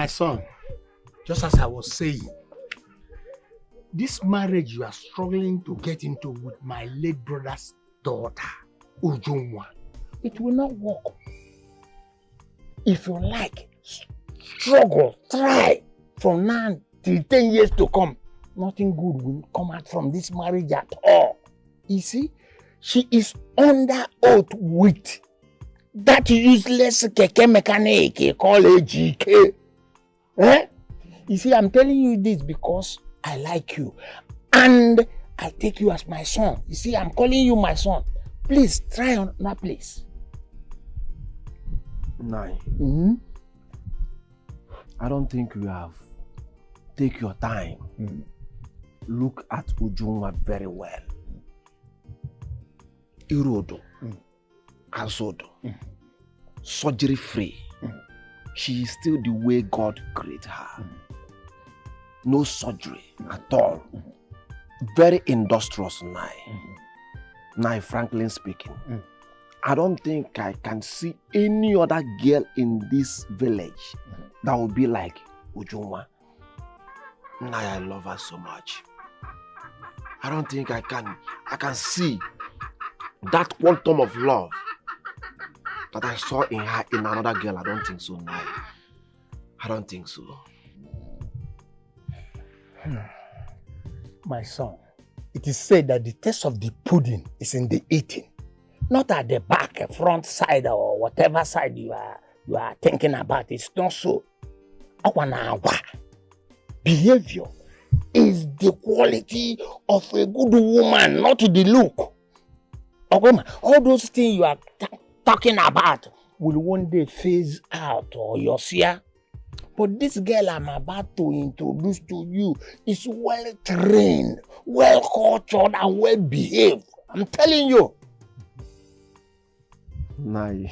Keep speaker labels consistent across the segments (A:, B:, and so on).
A: My son, just as I was saying, this marriage you are struggling to get into with my late brother's daughter, Ujunwa, it will not work. If you like, struggle, try from now till 10 years to come. Nothing good will come out from this marriage at all. You see, she is under oath with that useless keke mechanic called AGK. Eh? You see, I'm telling you this because I like you. And I take you as my son. You see, I'm calling you my son. Please, try on that place.
B: Nai. I don't think you have. Take your time. Look at Ujunwa very well. Irodo. Azodo. Surgery free. She is still the way God created her. No surgery at all. Very industrious Nai. Nai, frankly speaking. I don't think I can see any other girl in this village that would be like Ujunwa. Nai, I love her so much. I don't think I can see that quantum of love that I saw in her in another girl. I don't think so, Nai. I don't think so.
A: My son, it is said that the taste of the pudding is in the eating, not at the back, front side, or whatever side you are thinking about. It's not so. Behavior is the quality of a good woman, not the look. All those things you are talking about will one day phase out, or you'll see her. But this girl I'm about to introduce to you is well trained, well cultured, and well behaved. I'm telling you.
B: Nai,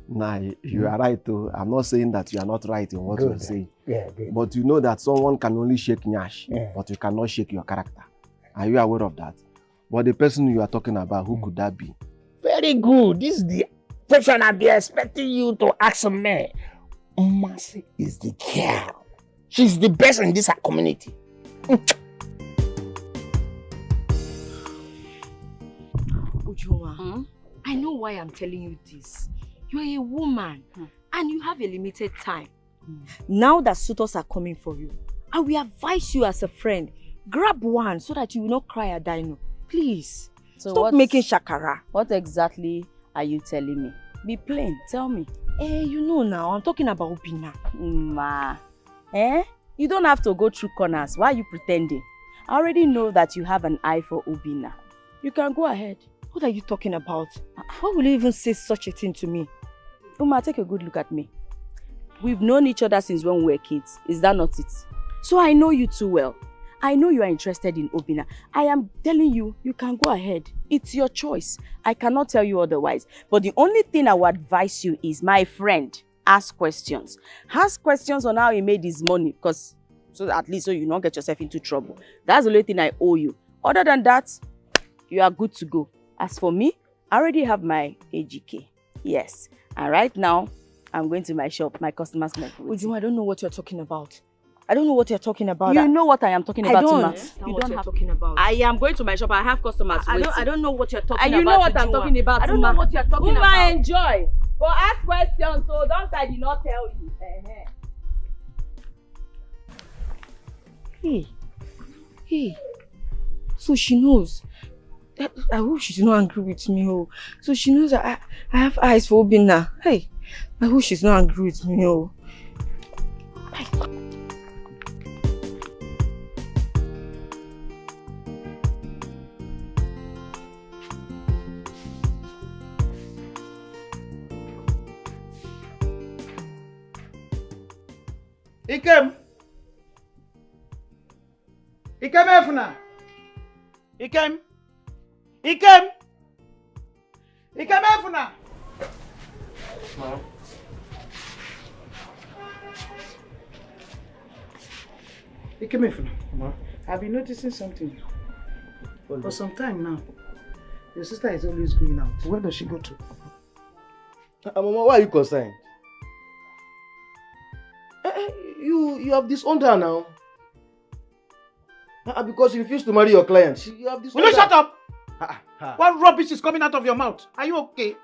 B: Nai, you are right too. I'm not saying that you are not right in what you are saying.
A: Yeah,
B: but you know that someone can only shake Nyash, but you cannot shake your character. Are you aware of that? But the person you are talking about, who could that be?
A: Very good. This is the question I've been expecting you to ask me. Mercy is the girl. She's the best in this community.
C: Ujunwa, I know why I'm telling you this. You're a woman and you have a limited time. Now that suitors are coming for you, I will advise you as a friend, grab one so that you will not cry at Dino. Please, so stop making shakara.
D: What exactly are you telling me? Be plain, tell me.
C: You know now, I'm talking about Obina.
D: Ma, you don't have to go through corners. Why are you pretending? I already know that you have an eye for Obina. You can go ahead.
C: What are you talking about? Why will you even say such a thing to me?
D: Uma, take a good look at me. We've known each other since when we were kids. Is that not it? So I know you too well. I know you are interested in Obina. I am telling you, you can go ahead. It's your choice. I cannot tell you otherwise. But the only thing I would advise you is, my friend, ask questions. Ask questions on how he made his money, because so at least so you don't get yourself into trouble. That's the only thing I owe you. Other than that, you are good to go. As for me, I already have my AGK. Yes. And right now, I'm going to my shop. My customers might be waiting.
C: Ujunwa, I don't know what you're talking about. I don't know what you're talking about.
D: You know what I am talking about,
C: I don't
D: Tuma.
C: understand what you're talking about.
D: I am going to my shop. I have customers waiting.
C: I don't know what you're talking about.
D: You know what I'm talking about,
C: I don't know what you're talking about.
D: Enjoy. But ask questions, so don't say I did not tell you.
C: Hey. So she knows. I hope she's not angry with me. Oh. So she knows that I have eyes for Obina. Hey. I hope she's not angry with me. Oh.
E: Ikem Efuna. Ikem Efuna. Ikem Efuna. I've been noticing something for some time now. Your sister is always going out. Where does she go to?
B: Mama, why are you concerned?
F: You have disowned her now. Because you refused to marry your client. You have disowned
E: Will you
F: her.
E: shut up? What rubbish is coming out of your mouth? Are you okay?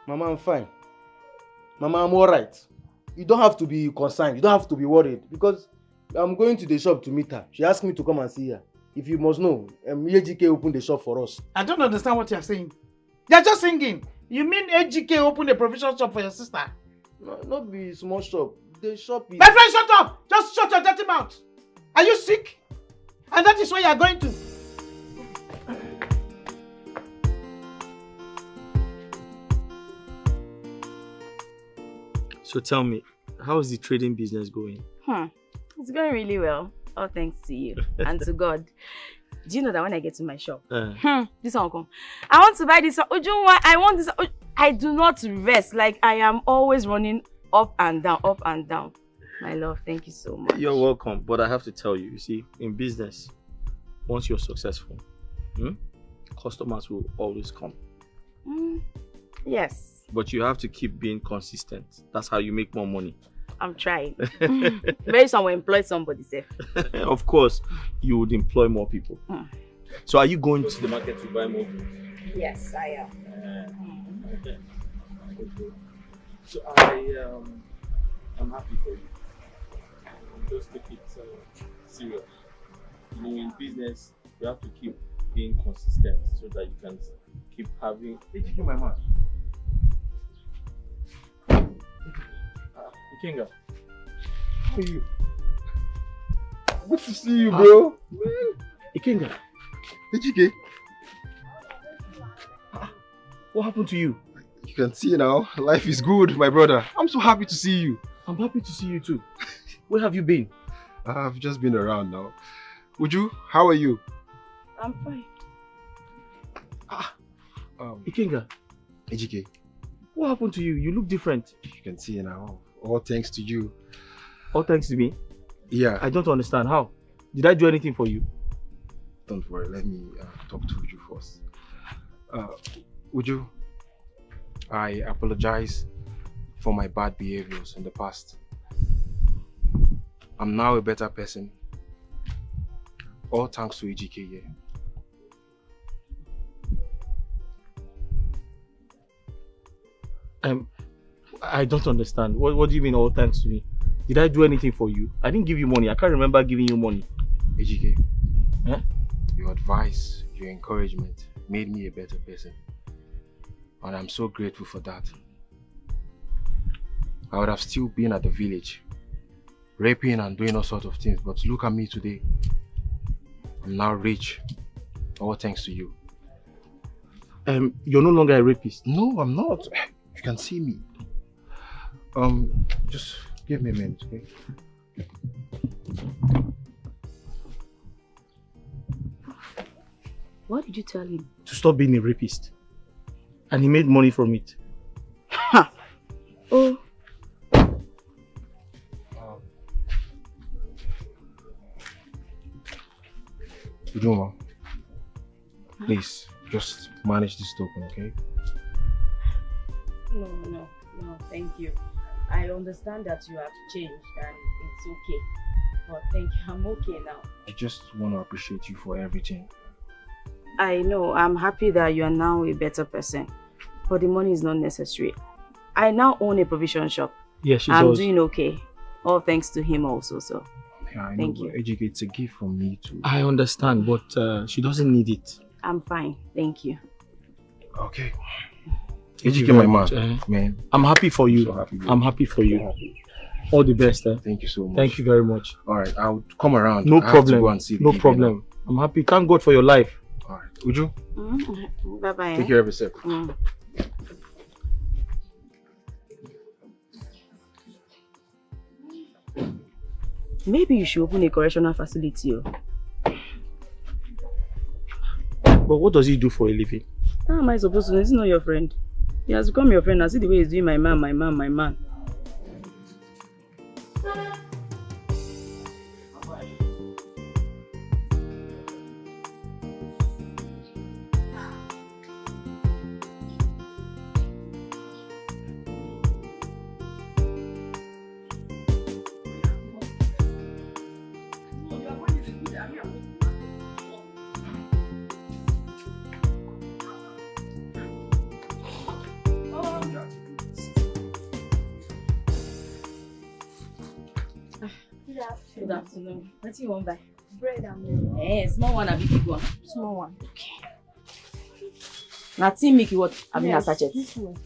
F: Mama, I'm fine. Mama, I'm alright. You don't have to be concerned. You don't have to be worried. Because I'm going to the shop to meet her. She asked me to come and see her. If you must know, AGK opened the shop for us.
E: I don't understand what you're saying. You're just singing. You mean AGK opened a provision shop for your sister?
F: No, not be small shop. The shop is...
E: My friend, shut up! Just shut your dirty mouth. Are you sick? And that is where you are going to.
G: So tell me, how is the trading business going?
D: It's going really well. All thanks to you and to God. Do you know that when I get to my shop, this one come. I want to buy this one. Ujunwa, I want this one. I do not rest. Like I am always running up and down, up and down. My love, thank you so much.
G: You're welcome, but I have to tell you, you see, in business, once you're successful, customers will always come.
D: Yes.
G: But you have to keep being consistent. That's how you make more money.
D: I'm trying. Very soon will employ somebody safe.
G: Of course, you would employ more people. So are you going to the market to buy more goods?
D: Yes, I am.
G: Okay. So I'm happy for you. Just take it serious. You know, in business, you have to keep being consistent so that you can keep having. Did you hear my man? Ikenga, how are you?
F: Good to see you, bro.
G: Ikenga,
F: Dikeh.
G: what happened to you?
F: You can see now, life is good, my brother. I'm so happy to see you.
G: I'm happy to see you too. Where have you been?
F: I've just been around now. Uju, how are you?
D: I'm fine.
G: Ikenga,
F: Dikeh,
G: what happened to you? You look different.
F: you can see now. All thanks to you.
G: All thanks to me?
F: Yeah.
G: I don't understand. How? Did I do anything for you?
F: Don't worry, let me talk to Uju first. Uju, I apologize for my bad behaviors in the past. I'm now a better person. All thanks to Dikeh here.
G: I don't understand. What do you mean all thanks to me? Did I do anything for you? I didn't give you money. I can't remember giving you money.
F: Dikeh,
G: Huh?
F: your advice, your encouragement made me a better person. And I'm so grateful for that. I would have still been at the village, raping and doing all sorts of things, but look at me today. I'm now rich. All thanks to you.
G: You're no longer a rapist.
F: No, I'm not. You can see me. Just give me a minute, okay?
D: What did you tell him?
G: To stop being a rapist. And he made money from it.
D: Oh.
F: Ujuma, please, just manage this token, okay?
D: No, thank you. I understand that you have changed and it's okay. But thank you, I'm okay now.
F: I just want to appreciate you for everything.
D: I know, I'm happy that you are now a better person. But the money is not necessary. I now own a provision shop.
G: Yes, she
D: I'm
G: does.
D: doing okay. All thanks to him also, so.
F: Yeah, I know,
D: Thank you.
F: Dikeh, it's a gift from me too.
G: I understand, but she doesn't need it.
D: I'm fine, thank you.
F: Okay.
G: Thank you
F: Dikeh, my
G: very much,
F: man. Man,
G: I'm happy for you.
F: so happy, bro.
G: I'm happy for you.
F: So happy.
G: All the best.
F: Thank you so much.
G: Thank you very much.
F: Alright, I'll come around.
G: No
F: I have to
G: problem.
F: go and see the
G: No
F: gift,
G: problem. I'm happy. Thank God for your life.
F: Alright. Uju,
D: Bye-bye.
F: take care of yourself.
D: Maybe you should open a correctional facility.
G: But what does he do for a living?
D: How am I supposed to know? He's not your friend. He has become your friend. I see the way he's doing my man. Good afternoon. What do you want buy?
C: Bread and milk.
D: Eh, small one or big one?
C: Small one.
D: Okay. Now, tea make you what? I mean, a sachet.
C: This one.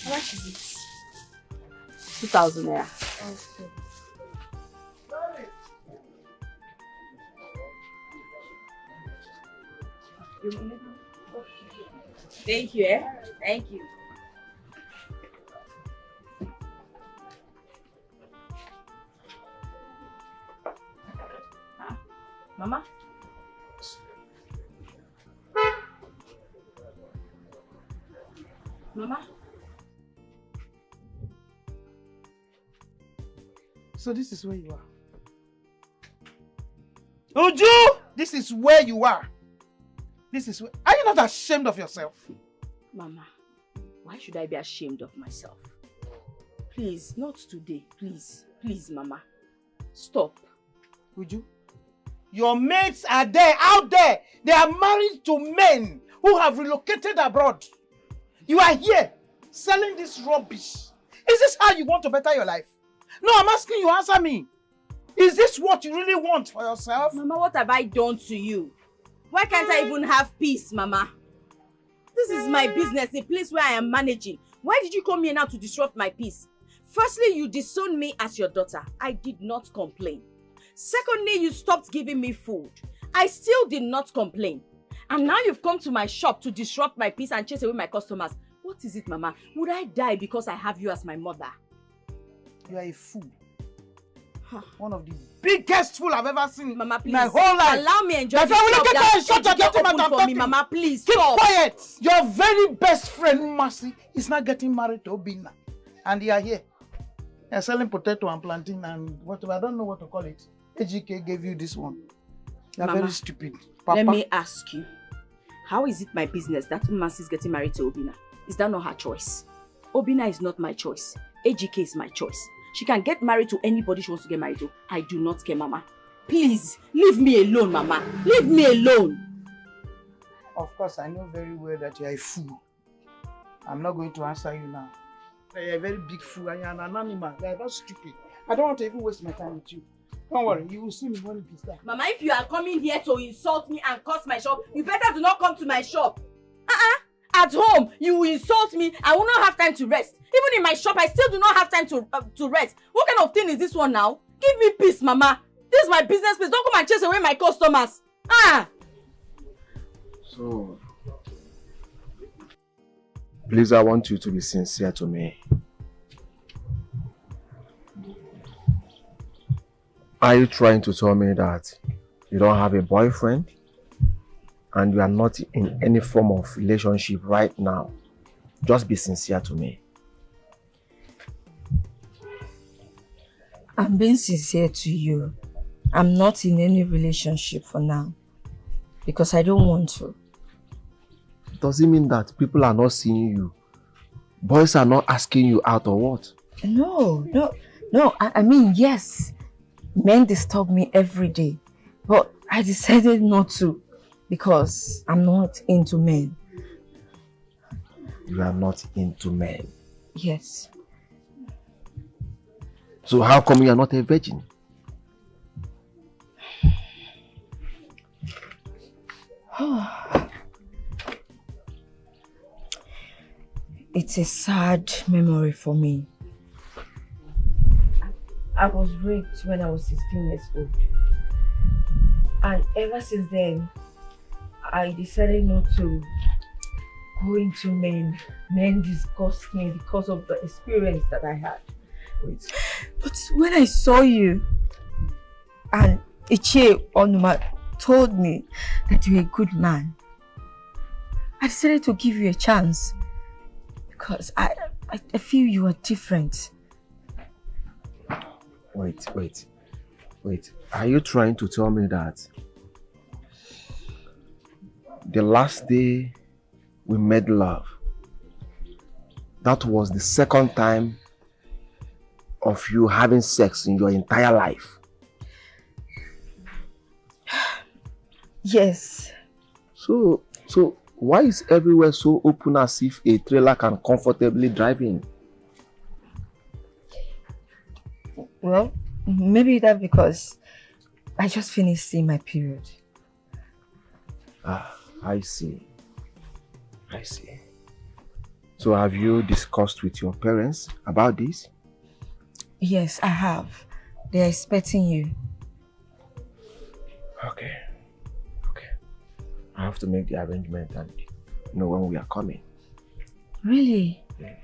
C: How much is it?
D: 2,000 naira.
C: Okay.
D: Thank you, eh? Thank you. Mama? Mama?
E: So this is where you are. Uju! This is where you are. This is where... Are you not ashamed of yourself?
D: Mama, why should I be ashamed of myself? Please, not today. Please, please, Mama. Stop.
E: Uju, your mates are there, out there. They are married to men who have relocated abroad. You are here selling this rubbish. Is this how you want to better your life? No, I'm asking you, answer me. Is this what you really want for yourself?
D: Mama, what have I done to you? Why can't I even have peace, Mama? This is my business, a place where I am managing. Why did you come here now to disrupt my peace? Firstly, you disowned me as your daughter. I did not complain. Secondly, you stopped giving me food. I still did not complain. And now you've come to my shop to disrupt my peace and chase away my customers. What is it, Mama? Would I die because I have you as my mother?
E: You are a fool. One of the biggest fool I've ever seen
D: Mama, please.
E: in my whole life.
D: Allow me enjoy
E: my
D: the shop that open for me, Mama. Please,
E: keep
D: stop.
E: quiet. Your very best friend, Mercy, is not getting married to Obina. And you are here. You're selling potato and plantain and whatever. I don't know what to call it. AGK gave you this one. You're very stupid. Papa.
D: Let me ask you. How is it my business that Mercy is getting married to Obina? Is that not her choice? Obina is not my choice. AGK is my choice. She can get married to anybody she wants to get married to. I do not care, Mama. Please, leave me alone, Mama. Leave me alone.
E: Of course, I know very well that you are a fool. I'm not going to answer you now. You're a very big fool and you're an animal. You're very stupid. I don't want to even waste my time with you. Don't worry, you will see me when it is time.
D: Mama, if you are coming here to insult me and curse my shop, you better do not come to my shop. At home, you will insult me. I will not have time to rest. Even in my shop, I still do not have time to rest. What kind of thing is this one now? Give me peace, Mama. This is my business place. Don't come and chase away my customers.
B: So, please, I want you to be sincere to me. Are you trying to tell me that you don't have a boyfriend and you are not in any form of relationship right now? Just be sincere to me.
C: I'm being sincere to you. I'm not in any relationship for now. Because I don't want to.
B: Does it mean that people are not seeing you? Boys are not asking you out or what?
C: No. I mean, yes. Men disturb me every day. But I decided not to. Because I'm not into men.
B: You are not into men?
C: Yes.
B: So how come you are not a virgin?
C: It's a sad memory for me. I was raped when I was 16 years old. And ever since then, I decided not to go into men. Men disgust me because of the experience that I had.
B: Wait.
C: But when I saw you, and Ichie Onuma told me that you're a good man, I decided to give you a chance. Because I feel you are different.
B: Wait. Are you trying to tell me that the last day we made love, that was the second time of you having sex in your entire life?
C: Yes.
B: So Why is everywhere so open as if a trailer can comfortably drive in?
C: Well, maybe that's because I just finished seeing my period.
B: Ah, I see. I see. So have you discussed with your parents about this?
C: Yes, I have. They are expecting you.
B: Okay. Okay. I have to make the arrangement and know when we are coming.
C: Really? Yeah.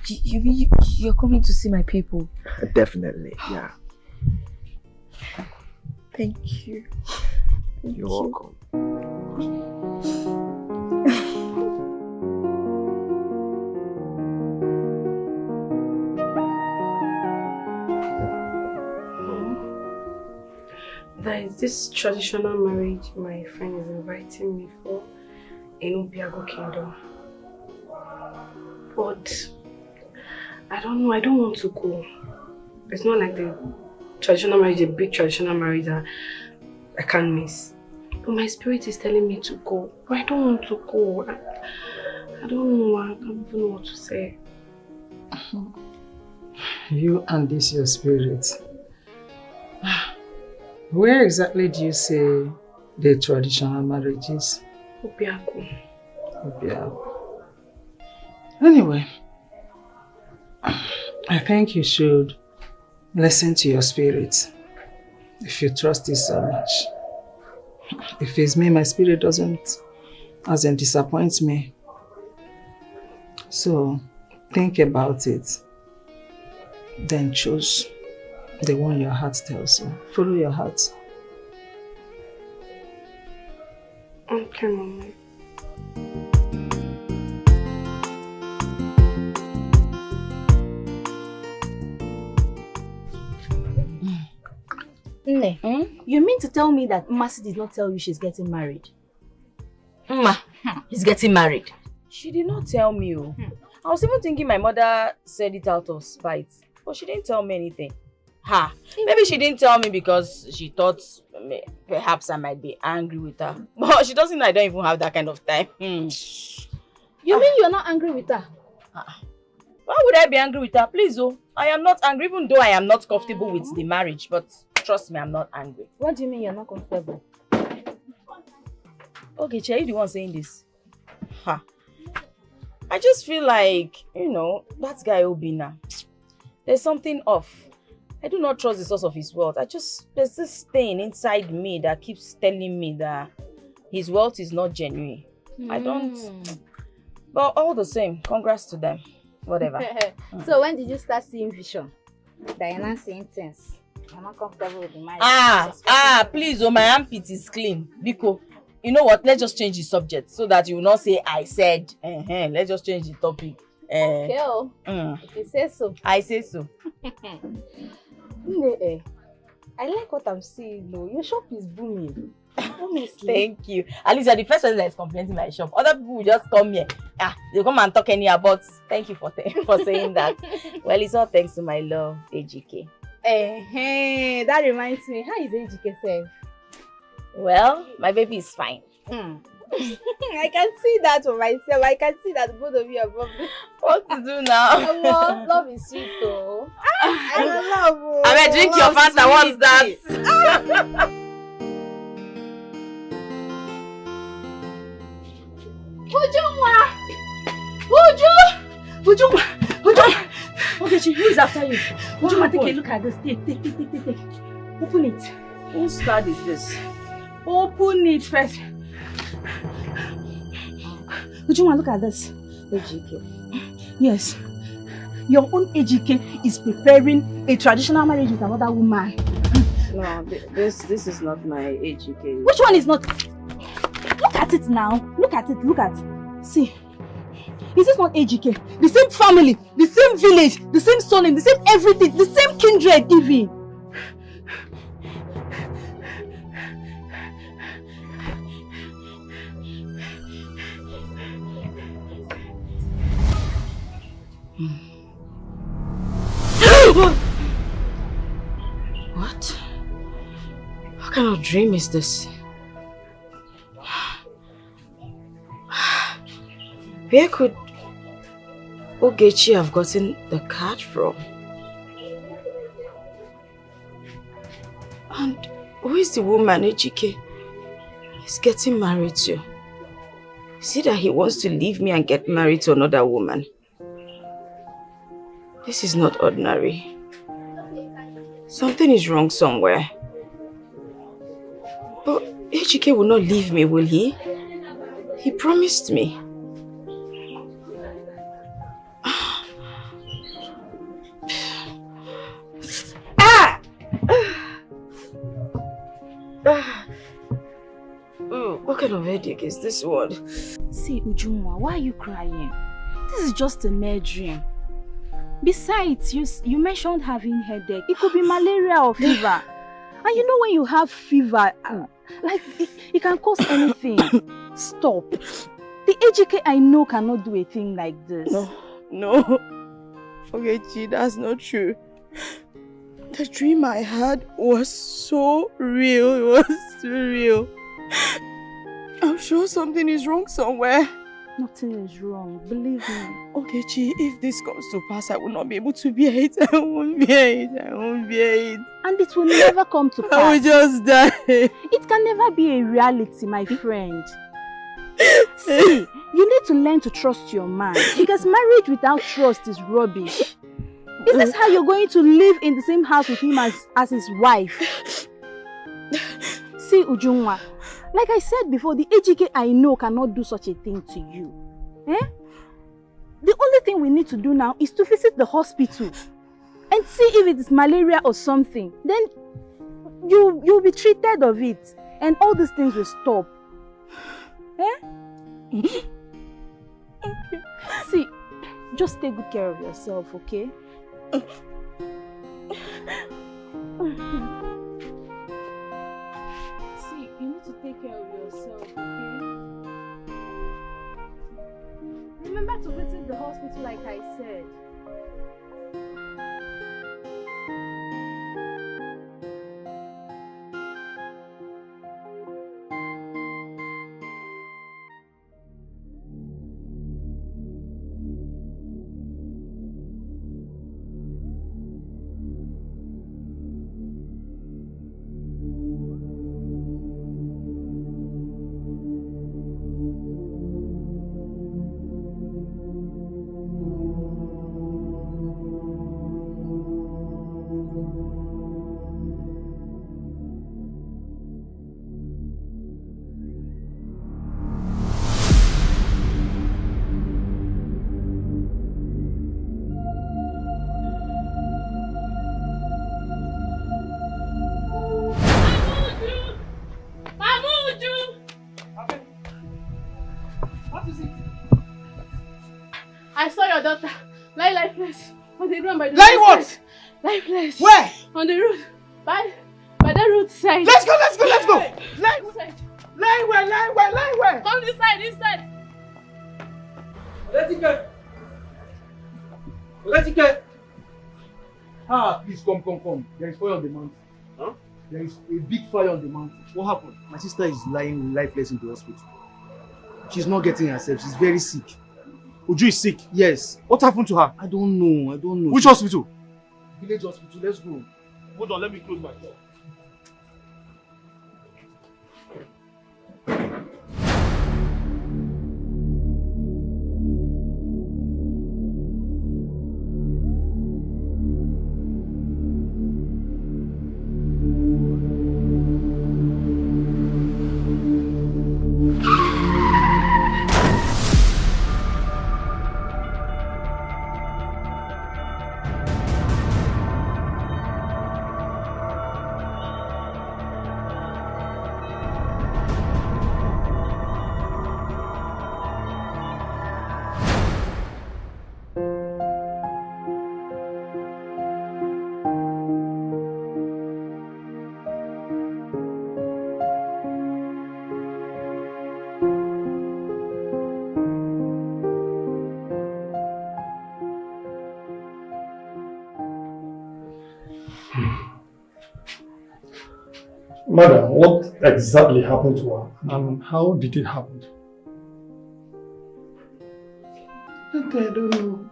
C: You mean you're coming to see my people?
B: Definitely, yeah.
C: Thank you.
B: You're welcome.
H: There is this traditional marriage my friend is inviting me for in Obiago Kingdom. But I don't know, I don't want to go. It's not like the traditional marriage, a big traditional marriage that I can't miss. But my spirit is telling me to go. But I don't want to go. I don't know, I don't even know what to say.
E: You and this your spirit. Where exactly do you say the traditional marriage is?
H: Obiago.
E: Obiago. Anyway, I think you should listen to your spirit if you trust it so much. If it's me, my spirit doesn't disappoint me. So think about it. Then choose the one your heart tells you. Follow your heart.
H: Okay, Mama.
D: Nne, you mean to tell me that Mercy did not tell you she's getting married?
C: Ma, he's getting married.
D: She did not tell me. I was even thinking my mother said it out of spite, but she didn't tell me anything. Maybe she didn't tell me because she thought perhaps I might be angry with her. But she doesn't know I don't even have that kind of time.
I: You mean you're not angry with her?
D: Why would I be angry with her? Please, I am not angry, even though I am not comfortable with the marriage. But trust me, I'm not angry.
I: What do you mean you're not comfortable?
D: Okay, Che, you the one saying this? I just feel like, that guy Obina, there's something off. I do not trust the source of his wealth. There's this thing inside me that keeps telling me that his wealth is not genuine. I don't, but all the same, congrats to them. Whatever.
I: So when did you start seeing vision? That you're not seeing things. I'm not comfortable with the marriage.
D: Please, my armpit is clean. Biko, you know what? Let's just change the subject so that you will not say I said. Let's just change the topic.
I: Okay. If you say so.
D: I say so.
I: I like what I'm seeing. No, your shop is booming. Honestly.
D: Thank you. At least you're the first person that is complaining my shop. Other people will just come here. They come and talk anyhow. But thank you for saying that. Well, it's all thanks to my love, AGK.
I: That reminds me. How is AGK safe?
D: Well, my baby is fine.
I: I can see that for myself. I can see that both of you are bubbling.
D: What to do now?
I: Love is sweet though. I love.
D: I mean, drink your Fanta. What's that?
I: Ujunwa! Okay, who is after you? Ujunwa, take a look at this. Take. Open it.
D: Whose card is this?
I: Open it first. Ujunwa, look at this.
D: AGK.
I: Yes. Your own AGK is preparing a traditional marriage with another woman.
D: No, this is not my AGK.
I: Which one is not? Look at it now. Look at it. See. Is this not AGK? The same family, the same village, the same surname, the same everything, the same kindred even.
H: What? What kind of dream is this?
C: Where could Ogechi have gotten the card from? And who is the woman Ejike is getting married to? Is it that he wants to leave me and get married to another woman? This is not ordinary. Something is wrong somewhere. But Ejike will not leave me, will he? He promised me. What kind of headache is this one?
I: See, Ujunwa, why are you crying? This is just a mere dream. Besides, you mentioned having headache. It could be malaria or fever. And you know when you have fever, like it can cause anything. Stop. The Ejike I know cannot do a thing like this.
C: No. Okay, Chi, that's not true. The dream I had was so real. It was so real. I'm sure something is wrong somewhere.
I: Nothing is wrong, believe me.
C: Ogechi, if this comes to pass, I will not be able to bear it. I won't bear it.
I: And it will never come to pass.
C: I will just die.
I: It can never be a reality, my friend. See, you need to learn to trust your man. Because marriage without trust is rubbish. Is this how you're going to live in the same house with him as his wife? See, Ujunwa, like I said before, the Ejike I know cannot do such a thing to you. The only thing we need to do now is to visit the hospital and see if it is malaria or something. Then you'll be treated of it and all these things will stop. Okay. See, just take good care of yourself, okay? See, you need to take care of yourself, okay? Remember to visit the hospital like I said.
H: I saw your daughter lie lifeless on the ground by the
E: Lie what?
H: Lifeless.
E: Where?
H: On the road. By the roadside.
E: Let's go. Lie where?
H: Come this side.
F: Let it go. Please come. There is fire on the mountain.
G: Huh?
F: There is a big fire on the mountain. What happened? My sister is lying lifeless in the hospital. She's not getting herself. She's very sick.
G: Uju is sick.
F: Yes.
G: What happened to her?
F: I don't know.
G: Which hospital?
F: Village hospital. Let's go.
G: Hold on, let me close my door.
J: Madam, what exactly happened to her and how did it happen?
E: I don't know.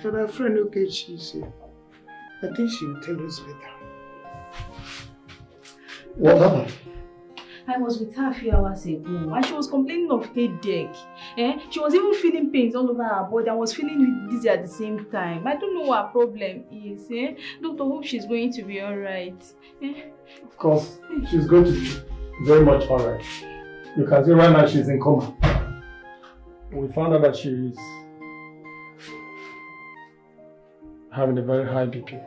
E: But our friend, okay, she's here. I think she will tell us better.
J: What happened?
H: I was with her a few hours ago and she was complaining of headache. She was even feeling pains all over her body and was feeling dizzy at the same time. I don't know what her problem is. Doctor, hope she's going to be alright.
J: Of course, she's going to be very much alright. You can see right now she's in coma. We found out that she's having a very high BP.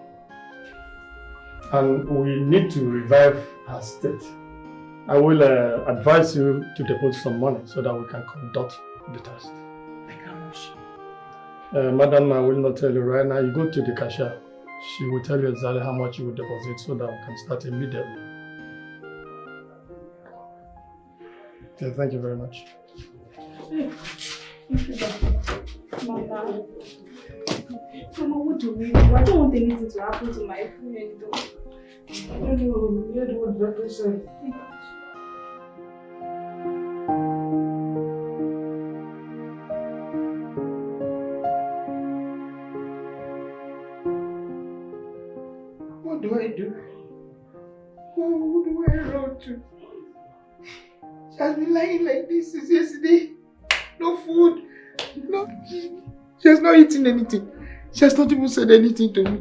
J: And we need to revive her state. I will advise you to deposit some money so that we can conduct the test.
E: Like how much?
J: Madam, I will not tell you right now. You go to the cashier. She will tell you exactly how much you will deposit so that we can start immediately. Okay, thank you very much.
H: Mama, what do we do? I don't want anything to happen to my friend. I don't know. You know what doctor said.
E: What do I do? Who do I run to? She has been lying like this since yesterday. No food. No. She has not eaten anything. She has not even said anything to me.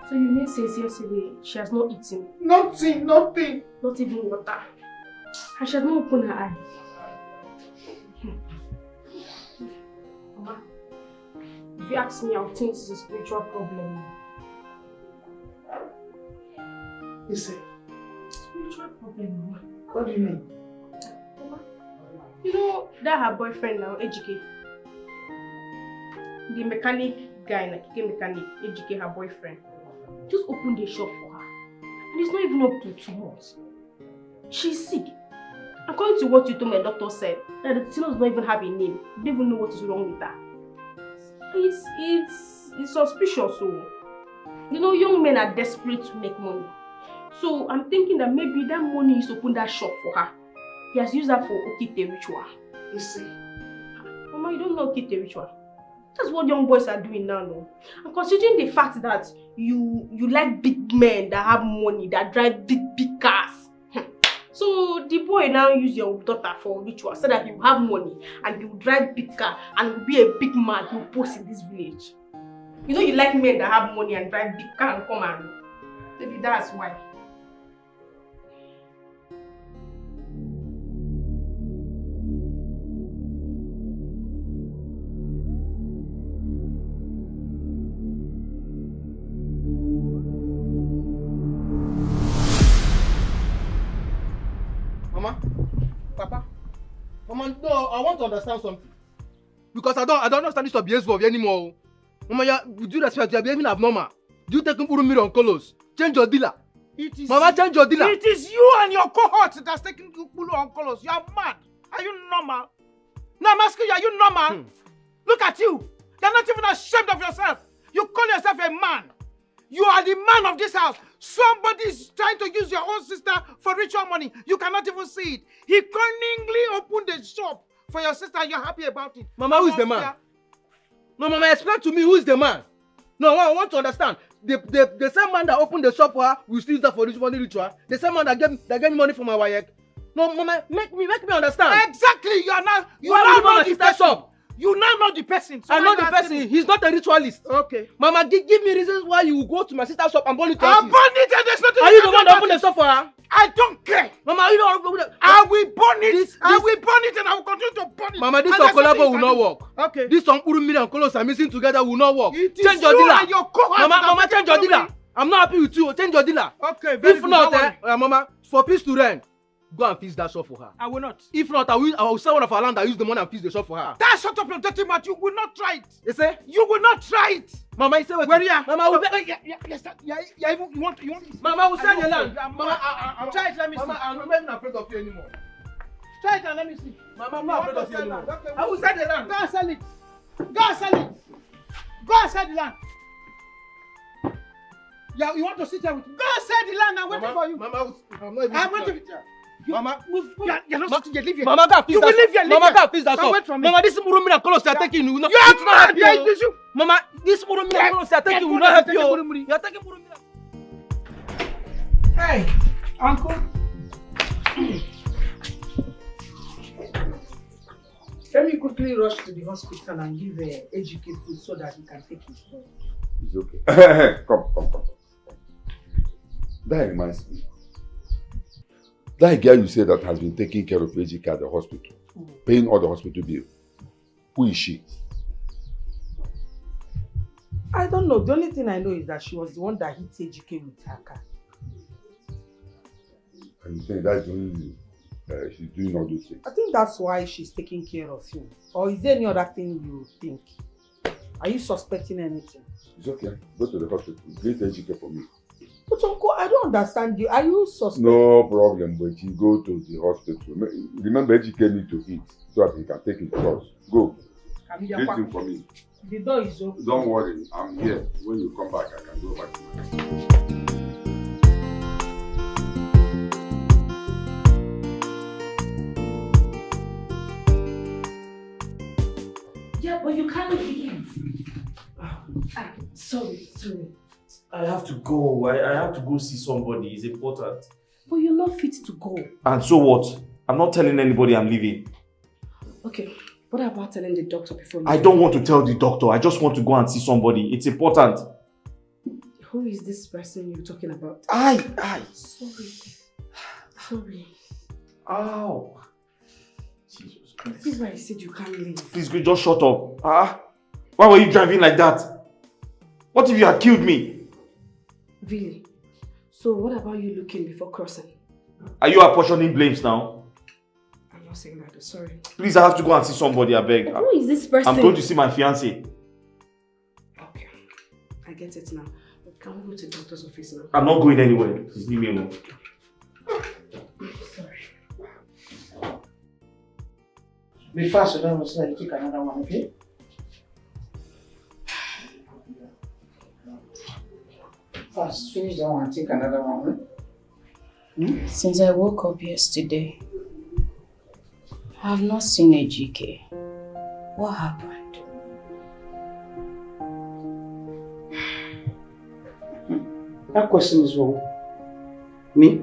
H: So you mean since yesterday she has not eaten?
E: Nothing.
H: Not even water. And she has not opened her eyes. Mama, if you ask me, I would think this is a spiritual problem.
E: You say?
H: Spiritual problem, Mama.
E: What do you mean?
H: Mama, you know that her boyfriend now, Ejike? The mechanic guy, like mechanic, Ejike, her boyfriend, just opened a shop for her. And it's not even up to 2 months. She's sick. According to what you told me, the doctor said, that the teen does not even have a name. They don't even know what is wrong with her. It's suspicious. So, you know, young men are desperate to make money. So I'm thinking that maybe that money is to open that shop for her. He has used that for Okite ritual.
E: You see?
H: Mama, you don't know Okite ritual. That's what young boys are doing now, no? And considering the fact that you like big men that have money, that drive big cars. So the boy now use your daughter for ritual so that you have money and you drive big car and will be a big man who post in this village. You know you like men that have money and drive big car and come and maybe that's why.
F: Papa, Mama, no, I want to understand something. Because I don't understand this behavior anymore. Mama, with due respect, you are behaving abnormal. Do you take Mpuru on colors? Change your dealer. Mama, change your dealer.
E: It is you and your cohort that's taking Mpuru on colors. You are mad. Are you normal? No, I'm asking you, are you normal? Look at you. You're not even ashamed of yourself. You call yourself a man. You are the man of this house. Somebody is trying to use your own sister for ritual money. You cannot even see it. He cunningly opened the shop for your sister and you're happy about it.
F: Mama, who is the man? No, Mama, explain to me who is the man. No, I want to understand. The same man that opened the shop for her will still use that for ritual. The same man that gave me money for my wife. No, Mama, make me understand.
E: Exactly. You now know the person. Shop. You now know the person. So
F: I know the person. He's not a ritualist.
E: Okay.
F: Mama, give me reasons why you will go to my sister's shop and burn it to
E: I'll burn it and there's nothing.
F: Are you the one that opened the shop for her?
E: I don't care.
F: Mama, you don't.
E: I will burn it. I will burn it and I will continue to burn it.
F: Mama, this collabo will not work.
E: Okay.
F: This Mpuru and Kolos are missing together will not work.
E: It
F: change
E: is
F: your dealer.
E: And your
F: Mama, change your dealer. I'm not happy with you. Change your dealer.
E: Okay, very
F: if
E: good.
F: Not, Mama, for peace to reign, go and fix that shop for her.
E: I will not.
F: If not, I will sell one of our land and use the money and fix the shop for her.
E: That shut up your dirty mouth. You will not try it.
F: You say?
E: You will not try it.
F: Mama, you say what?
E: Where you are?
F: Mama,
E: you want.
F: Mama, will sell your land.
E: Mama, try it. Let me see.
F: Mama, I'm not even afraid of you anymore.
E: Try it and let me see.
F: Mama, I'm not afraid of you anymore.
E: Okay,
F: I will sell the land.
E: Go and sell it. Go and sell it. Go and sell the land. Yeah, you want to sit here with me? Go and sell the land. I'm waiting for you.
F: Mama, I'm not even.
E: I'm waiting.
F: Mama,
E: you're not supposed to leave here.
F: Mama,
E: you will leave here.
F: Mama, please, that's all. Mama, this Murumina colors are taking you. You are mad. Mama, this Murumina colors are taking you. Will not help you. You are taking Murumina.
E: Hey, uncle. Let me quickly rush to the hospital and give AGK food so that he can take it.
K: It's okay. Come. That reminds me. That girl you said that has been taking care of AGK at the hospital, paying all the hospital bill. Who is she?
E: I don't know. The only thing I know is that she was the one that hit AGK with her car.
K: And you think that's the only reason she's doing all those things?
E: I think that's why she's taking care of you. Or is there any other thing you think? Are you suspecting anything?
K: It's okay. Go to the hospital. Get AGK for me.
E: But uncle, I don't understand you. Are you suspecting?
K: No problem, but you go to the hospital. Remember, AGK need to eat so that he can take his drugs. Go. Get him for me.
E: The door is open.
K: Don't worry, I'm here. When you come back, I can go back to my house.
H: Yeah, but you can't leave. Sorry.
G: I have to go. I have to go see somebody. It's important.
H: But you're not fit to go.
G: And so what? I'm not telling anybody I'm leaving.
H: Okay, what about telling the doctor before you
G: I don't want to tell the doctor. I just want to go and see somebody. It's important.
H: Who is this person you're talking about? Sorry.
G: Ow. Jesus Christ.
H: This is why I said you can't leave.
G: Please, just shut up. Why were you driving like that? What if you had killed me?
H: Really? So what about you looking before crossing?
G: Are you apportioning blames now?
H: I'm not saying that, sorry.
G: Please, I have to go and see somebody, I beg.
H: Who is this person?
G: I'm going to see my fiancé.
H: Okay, I get it now. But can we go to the doctor's office now?
G: I'm not going anywhere. Please leave me alone.
H: Sorry.
E: Be fast, so I take another one, okay? Fast, finish that one and take another one.
D: Since I woke up yesterday, I have not seen AGK. What happened?
E: That question is wrong. Me?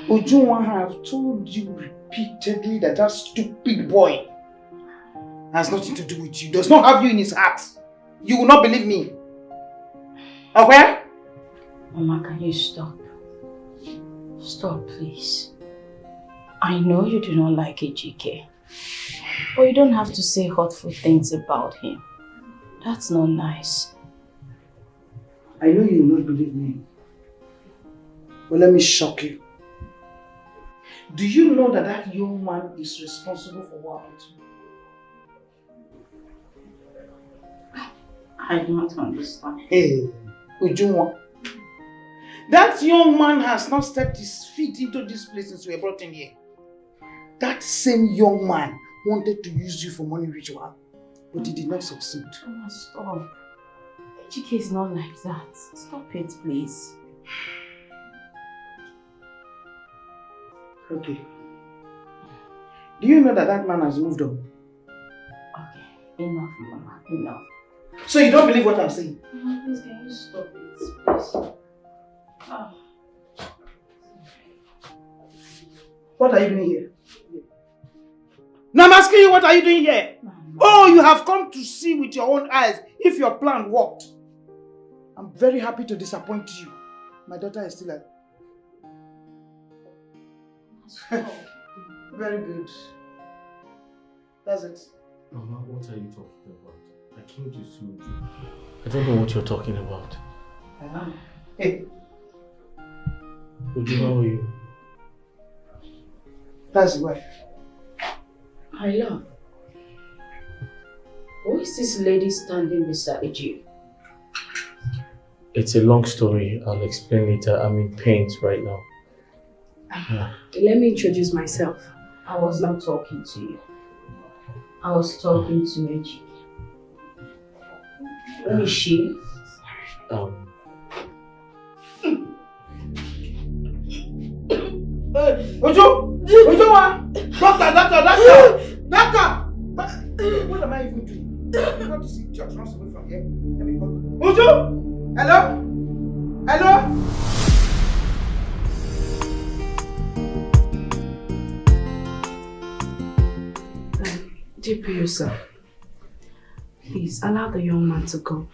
E: Ujunwa have told you repeatedly that that stupid boy has nothing to do with you. Does not have you in his heart. You will not believe me. Okay?
D: Mama, can you stop? Stop, please. I know you do not like AGK, but you don't have to say hurtful things about him. That's not nice.
E: I know you will not believe me. But let me shock you. Do you know that that young man is responsible for what happened to you?
D: I don't understand.
E: Hey, Ujunwa. That young man has not stepped his feet into this place since we were brought in here. That same young man wanted to use you for money ritual, but he did not succeed.
D: Mama, stop. AGK is not like that. Stop it, please.
E: Okay. Do you know that that man has moved on?
D: Okay, enough, Mama, enough.
E: So you don't believe what I'm saying?
D: Mama, please, can you stop it, please?
E: What are you doing here? No, I'm asking you, what are you doing here? Oh, you have come to see with your own eyes if your plan worked. I'm very happy to disappoint you. My daughter is still alive. Very good. That's it.
G: Mama, what are you talking about? I came to see you. I don't know what you're talking about.
E: Hey.
G: Uju, how are you?
E: That's the wife.
D: My love. Who is this lady standing beside you?
G: It's a long story. I'll explain later. I'm in pain right now.
H: Let me introduce myself.
D: I was not talking to you. I was talking to AGK. Who is she?
E: Ojo! Doctor! What am I even doing? I want to see George runs away from here. Let me go. Ojo! Hello?
H: DPO, sir. Please, allow the young man to go.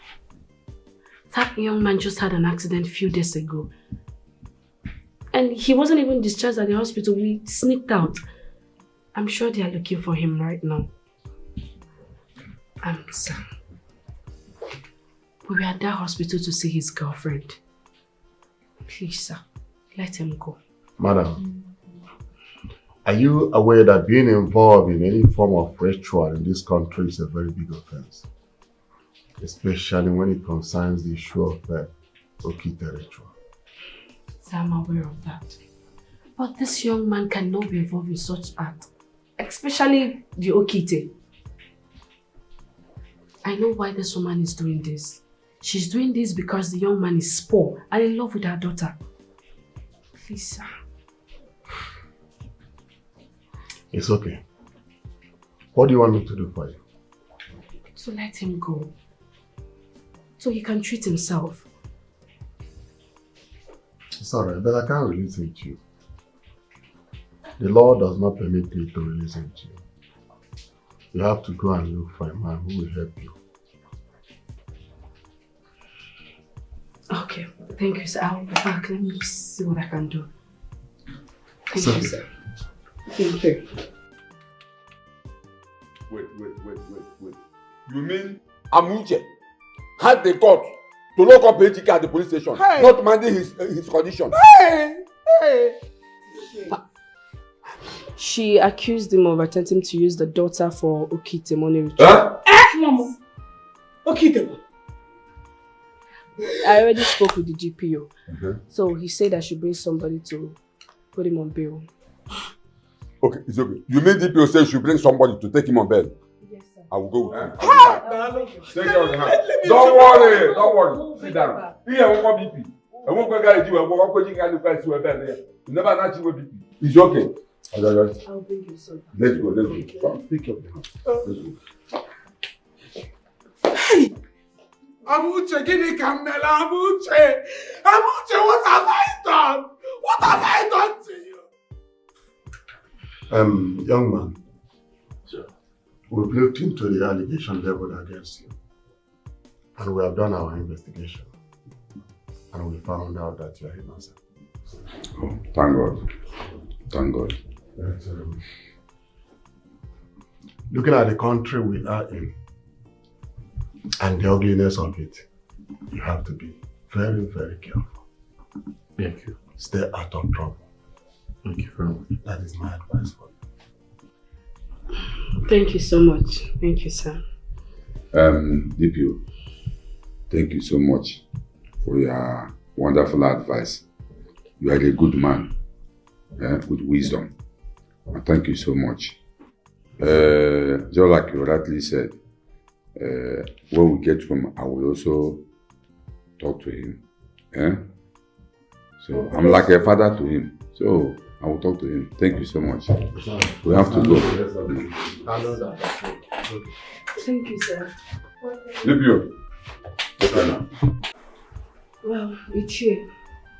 H: That young man just had an accident a few days ago. And he wasn't even discharged at the hospital. We sneaked out. I'm sure they are looking for him right now. Sir. We were at that hospital to see his girlfriend. Please, sir, let him go.
L: Madam, are you aware that being involved in any form of ritual in this country is a very big offense? Especially when it concerns the issue of the Okite ritual.
H: Sir, I'm aware of that. But this young man cannot be involved in such act. Especially the Okite. I know why this woman is doing this. She's doing this because the young man is poor and in love with her daughter. Please, sir.
L: It's okay. What do you want me to do for you?
H: To let him go. So he can treat himself.
L: It's alright, but I can't release him to you. The law does not permit me to release him to you. You have to go and look for a man who will help you.
H: Okay, thank you, sir. I'll be back. Let me see what I can do. Thank you, sir. Thank you.
K: Wait. You mean Amuche had the court to lock up Dikeh at the police station, not minding his condition?
E: Hey!
H: She accused him of attempting to use the daughter for Okite money ritual.
E: Mama! Okite!
H: I already spoke with the GPO. So he said I should bring somebody to put him on bail.
K: Okay, it's okay. You mean DPO says you should bring somebody to take him on bail?
H: Yes, sir.
K: I will go with him. Take care of the hand. Don't worry. Sit down. Here, I won't BP. I won't go get you. I won't go get you. You never know you BP. It's okay.
H: I'll bring you some.
K: Let's go. Take care of the hand. Let's go.
E: Hey! Amuche, Guinea Camel, Amuche, what have I done? What have I done to you?
L: Young man, sir, we've looked into the allegation leveled against you, and we have done our investigation, and we found out that you are innocent.
K: Oh, thank God. Thank God.
L: Looking at the country we are in, and the ugliness of it, you have to be very, very careful.
G: Thank you.
L: Stay out of trouble.
G: Thank you very much.
L: That is my advice for you.
H: Thank you so much. Thank you, sir.
K: DPO, thank you so much for your wonderful advice. You are a good man with wisdom. And thank you so much. Just like you rightly said, when we get home, I will also talk to him. So I'm like a father to him. So I will talk to him. Thank you so much. We have to go.
H: Thank you, sir.
K: DPO.
H: Well, Ichie,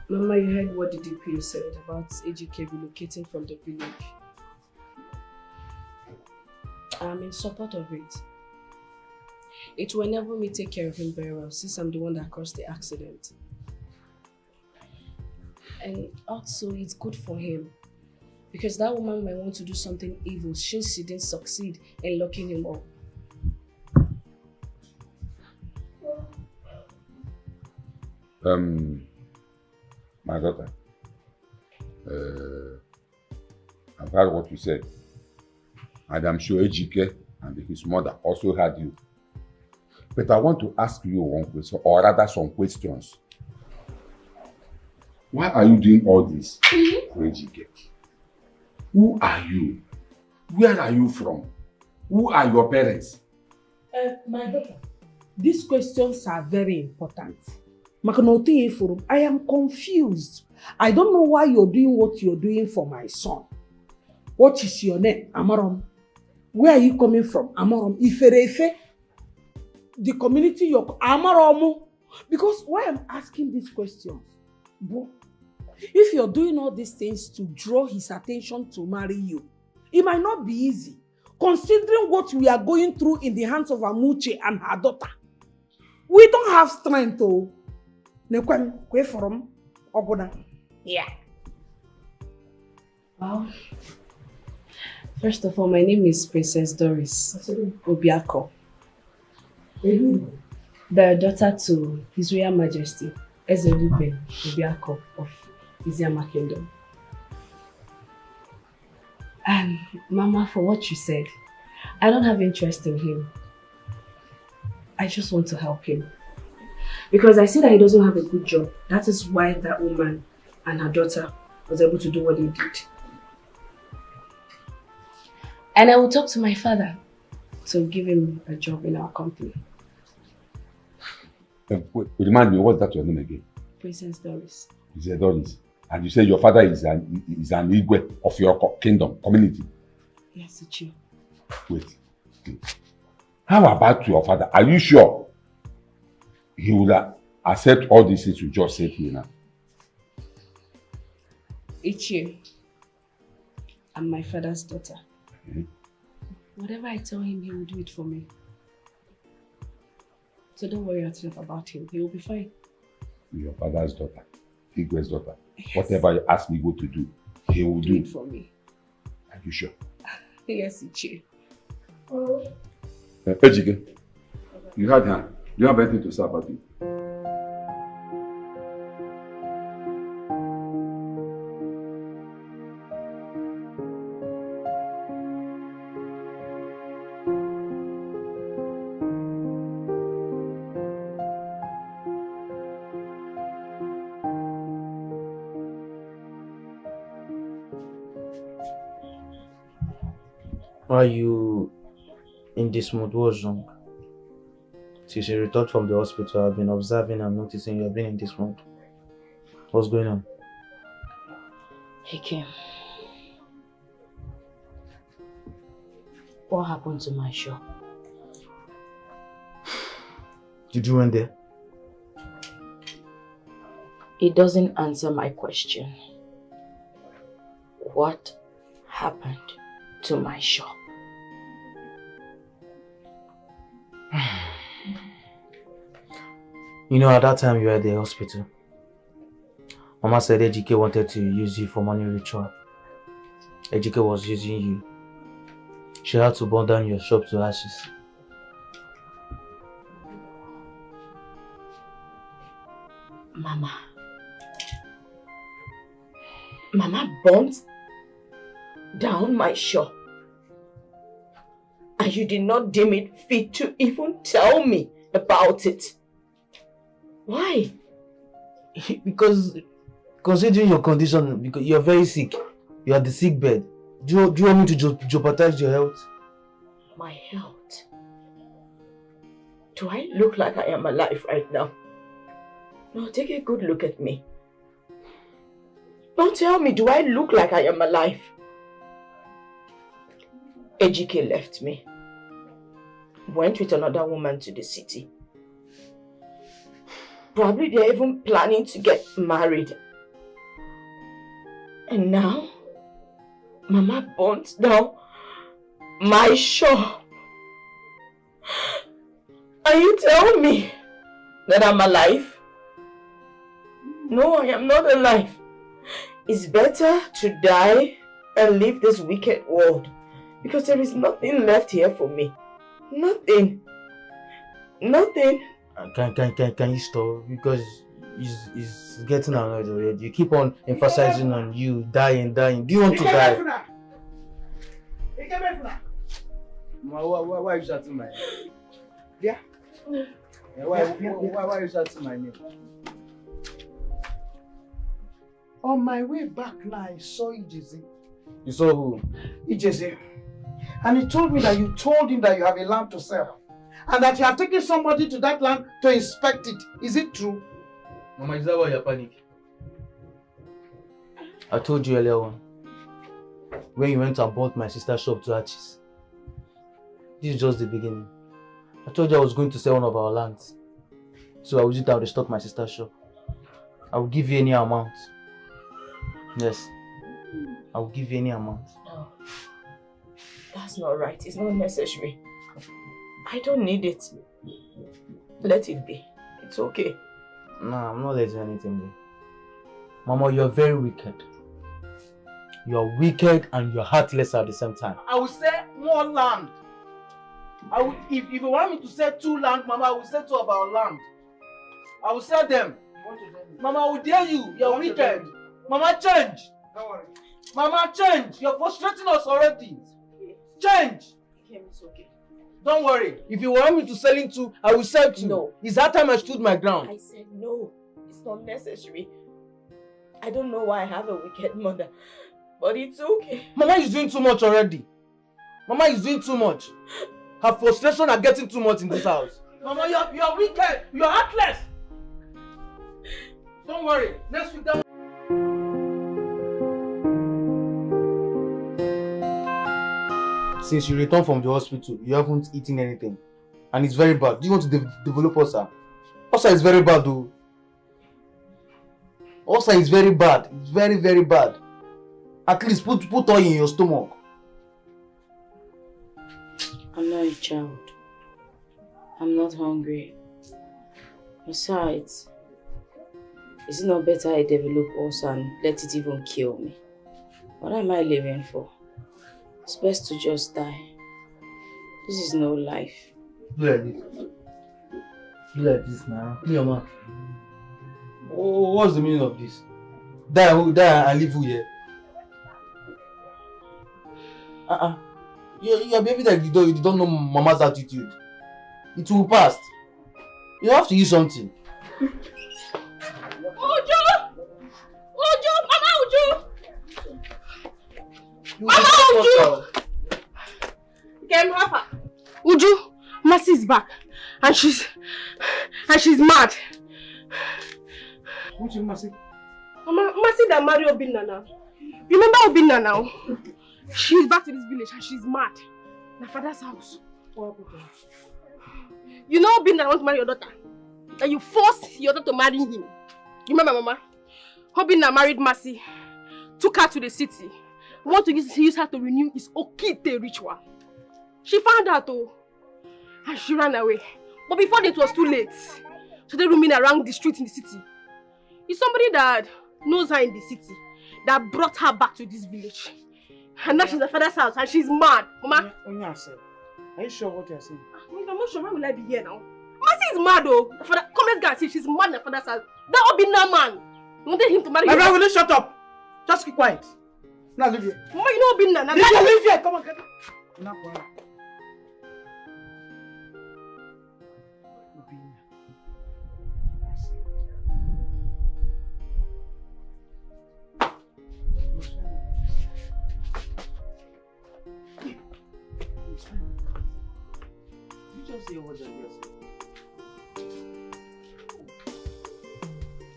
H: Mama, you heard what the DPO said about AGK relocating from the village. I'm in support of it. It will enable me take care of him very well since I'm the one that caused the accident. And also, it's good for him because that woman might want to do something evil since she didn't succeed in locking him up.
K: My daughter, I've heard what you said, and I'm sure Dikeh and his mother also heard you. But I want to ask you one question, or rather some questions. Why are you doing all this for Dikeh? Who are you? Where are you from? Who are your parents?
M: My daughter, these questions are very important.
E: I am confused. I don't know why you're doing what you're doing for my son. What is your name? Amarom. Where are you coming from? Amarom. Iferefe. The community you're Amaromu. Because why I'm asking these questions, bro, if you're doing all these things to draw his attention to marry you, it might not be easy, considering what we are going through in the hands of Amuche and her daughter. We don't have strength to from Oboda. Yeah.
H: Well, first of all, my name is Princess Doris Obiako. The daughter to His Royal Majesty Ezelibe Obiako of Iziama Kingdom. And Mama, for what you said, I don't have interest in him. I just want to help him. Because I see that he doesn't have a good job. That is why that woman and her daughter was able to do what they did. And I will talk to my father to give him a job in our company.
K: Remind me, what's that your name again?
H: Princess Doris.
K: Princess Doris. And you say your father is an Igwe of your kingdom, community?
H: Yes, it's you.
K: Wait. How about your father? Are you sure he will accept all these things you just said here now?
H: It's you. I'm my father's daughter. Whatever I tell him, he will do it for me. So don't worry yourself about him. He will be fine.
K: Your father's daughter, Igwe's daughter. Yes. Whatever you ask Igwe to do, he will do
H: it for me.
K: Are you sure?
H: Yes, it's you.
K: Ejike, you had her. Do you have anything to say about it?
F: Why are you in this mood? What's wrong? Since you returned from the hospital, I've been observing and noticing you have been in this mood. What's going on?
D: He came. What happened to my shop?
F: Did you went there?
D: It doesn't answer my question. What happened to my shop?
F: You know, at that time you were at the hospital. Mama said Ejike wanted to use you for money ritual. Ejike was using you. She had to burn down your shop to ashes.
D: Mama burnt down my shop. And you did not deem it fit to even tell me about it. Why?
F: Because considering your condition, because you're very sick, you're at the sick bed. Do you want me to jeopardize your health?
D: My health? Do I look like I am alive right now? No, take a good look at me. Don't tell me, do I look like I am alive? Ejike left me. Went with another woman to the city. Probably they're even planning to get married. And now, Mama burnt down my shop. And you tell me that I'm alive? No, I am not alive. It's better to die and leave this wicked world. Because there is nothing left here for me. Nothing. Nothing.
F: Can you stop? Because it's getting annoyed already. You keep on emphasizing on you dying. Do you want to die?
M: Why are you shouting my name? Yeah? Why are you shouting my name?
E: On my way back now, I saw Ijeze.
F: You saw who?
E: Ijeze. And he told me that you told him that you have a land to sell. And that you have taken somebody to that land to inspect it. Is it true?
M: Mama, is that why you're panicking? I told you earlier on, when you went and bought my sister's shop to Archie's. This is just the beginning. I told you I was going to sell one of our lands. So I will use it and restock my sister's shop. I will give you any amount. Yes. I will give you any amount.
C: No. That's not right. It's not necessary. I don't need it. Let it be. It's okay.
M: Nah, I'm not letting anything be. Mama, you're very wicked. You're wicked and you're heartless at the same time.
E: I will sell more land. If you want me to sell 2 land, Mama, I will sell 2 of our land. I will sell them. Mama, I will dare you. You're wicked. Mama, change. Don't worry. Mama, change. You're frustrating us already. Change.
C: It's okay.
E: Don't worry. If you want me to sell it 2, I will sell 2.
C: No.
E: It's that time I stood my ground.
C: I said no. It's not necessary. I don't know why I have a wicked mother, but it's okay.
E: Mama is doing too much already. Mama is doing too much. Her frustration are getting too much in this house. Mama, you're wicked. You're heartless. Don't worry. Next week,
M: Since you returned from the hospital, you haven't eaten anything. And it's very bad. Do you want to develop ulcer? Ulcer is very bad though. Ulcer is very bad. It's very, very bad. At least put oil in your stomach.
D: I'm not a child. I'm not hungry. Besides, is it not better I develop ulcer and let it even kill me? What am I living for? It's best to just die. This is no life.
M: Do like this. Do like this now. Clear your mouth. Oh, what's the meaning of this? Die and leave you here. You're behaving like you don't know Mama's attitude. It will pass. You have to use something.
H: Uju! Mama Uju! Mama Uju! Papa. Uju, Mercy is back. And she's mad.
E: Which is Mercy?
H: Mama, Mercy that married Obinna now. Remember Obinna now? She's back to this village and she's mad. My father's house. You know Obinna wants to marry your daughter. And you forced your daughter to marry him. You remember, Mama? Obinna married Mercy. Took her to the city. Want to use her to renew his Okite ritual. She found out though. And she ran away. But before it was too late. She started roaming around the streets in the city. It's somebody that knows her in the city that brought her back to this village. And now she's at father's house and she's mad. Mama?
E: Are you sure what you're saying?
H: I'm not sure. Why will I be here now? Mercy is mad though. Come let's go and see. She's mad in her father's house. That Obinna man. You wanted him to marry you.
E: Will you shut up? Just keep quiet. Now leave here.
H: Mama, you know Obinna.
E: Leave here. Come on, get up. Now quiet.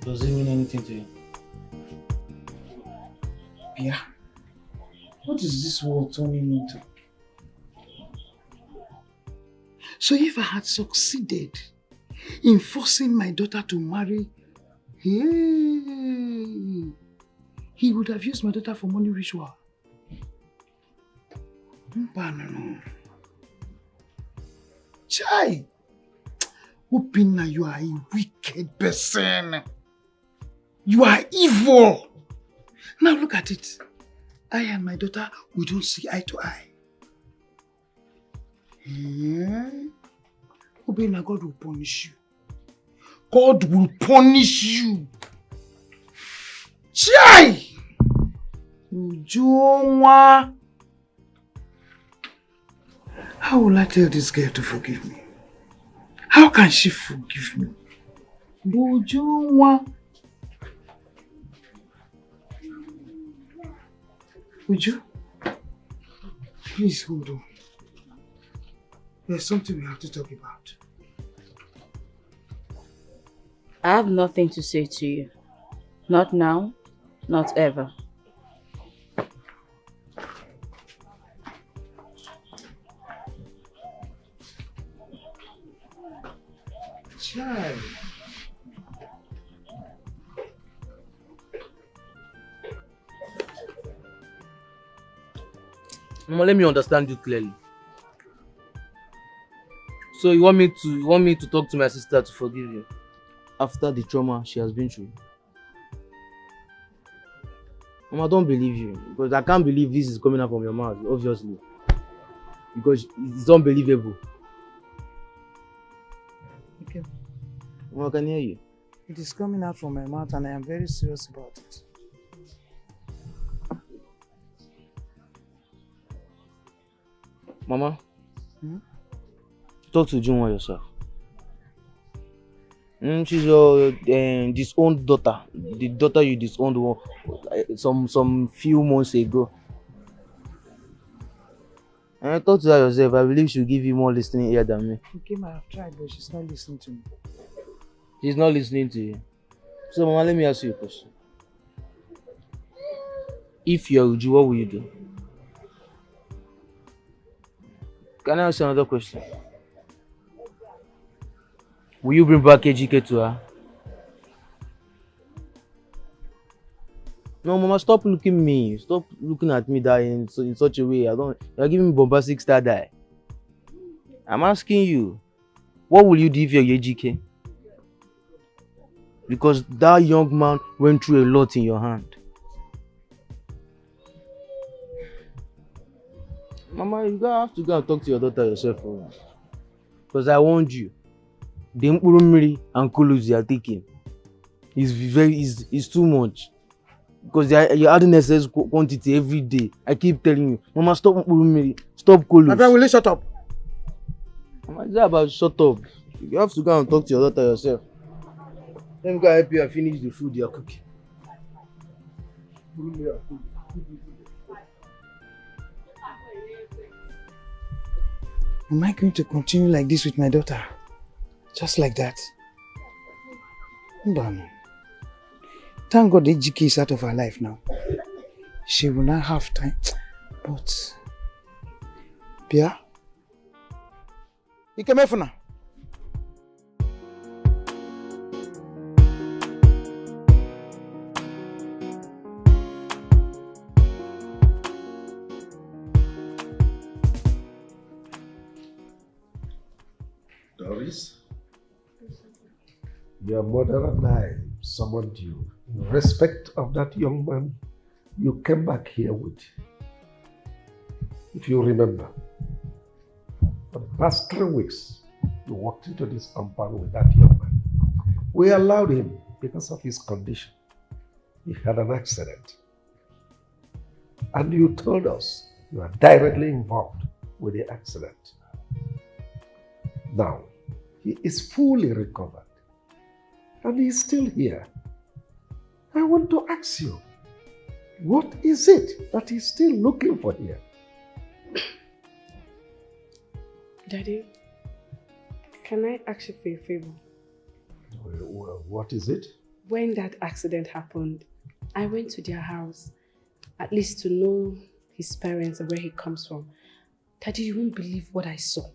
M: Does it mean anything to you?
E: Yeah. What is this world turning into? So if I had succeeded in forcing my daughter to marry, he would have used my daughter for money ritual. No. Chai! Obinna, you are a wicked person. You are evil. Now look at it. I and my daughter, we don't see eye to eye. Obinna, God will punish you. God will punish you. Chai! Ujonwa. How will I tell this girl to forgive me? How can she forgive me? Ujonwa. Uju, please hold on. There's something we have to talk about.
D: I have nothing to say to you. Not now, not ever.
E: Child.
M: Mama, let me understand you clearly. So you want me to talk to my sister to forgive you after the trauma she has been through? Mama, I don't believe you because I can't believe this is coming out from your mouth, obviously. Because it's unbelievable.
E: Okay.
M: Mama, I can hear you.
E: It is coming out from my mouth and I am very serious about it.
M: Mama, talk to Junwa yourself. She's your disowned daughter. The daughter you disowned some few months ago. And talk to her yourself. I believe she'll give you more listening ear than me.
E: Okay, I have tried, but she's not listening to me.
M: She's not listening to you. So, Mama, let me ask you a question. If you're Uju, what will you do? Can I ask you another question? Will you bring back AGK to her? No, Mama, stop looking at me. Stop looking at me that in such a way. You're giving me bombastic side eye. I'm asking you, what will you do if you're AGK? Because that young man went through a lot in your hand. Mama, you have to go and talk to your daughter yourself. Because I warned you. The Murumiri and Kulus you are taking is too much. Because you're adding excess quantity every day. I keep telling you, Mama, stop Murumiri, stop Kulus.
E: Papa, will you shut up?
M: Mama, it's not about shut up. You have to go and talk to your daughter yourself. Let me go help you and finish the food you're cooking.
E: Am I going to continue like this with my daughter? Just like that? Mbano. Thank God Ejike is out of her life now. She will not have time. But... Pia? Ikemefuna?
N: Doris, your mother and I summoned you. In respect of that young man you came back here with. If you remember, for the past 3 weeks, you walked into this compound with that young man. We allowed him because of his condition. He had an accident. And you told us you are directly involved with the accident. Now, he is fully recovered. And he is still here. I want to ask you, what is it that he's still looking for here?
H: Daddy, can I ask you for a favor?
N: Well, what is it?
H: When that accident happened, I went to their house, at least to know his parents and where he comes from. Daddy, you won't believe what I saw.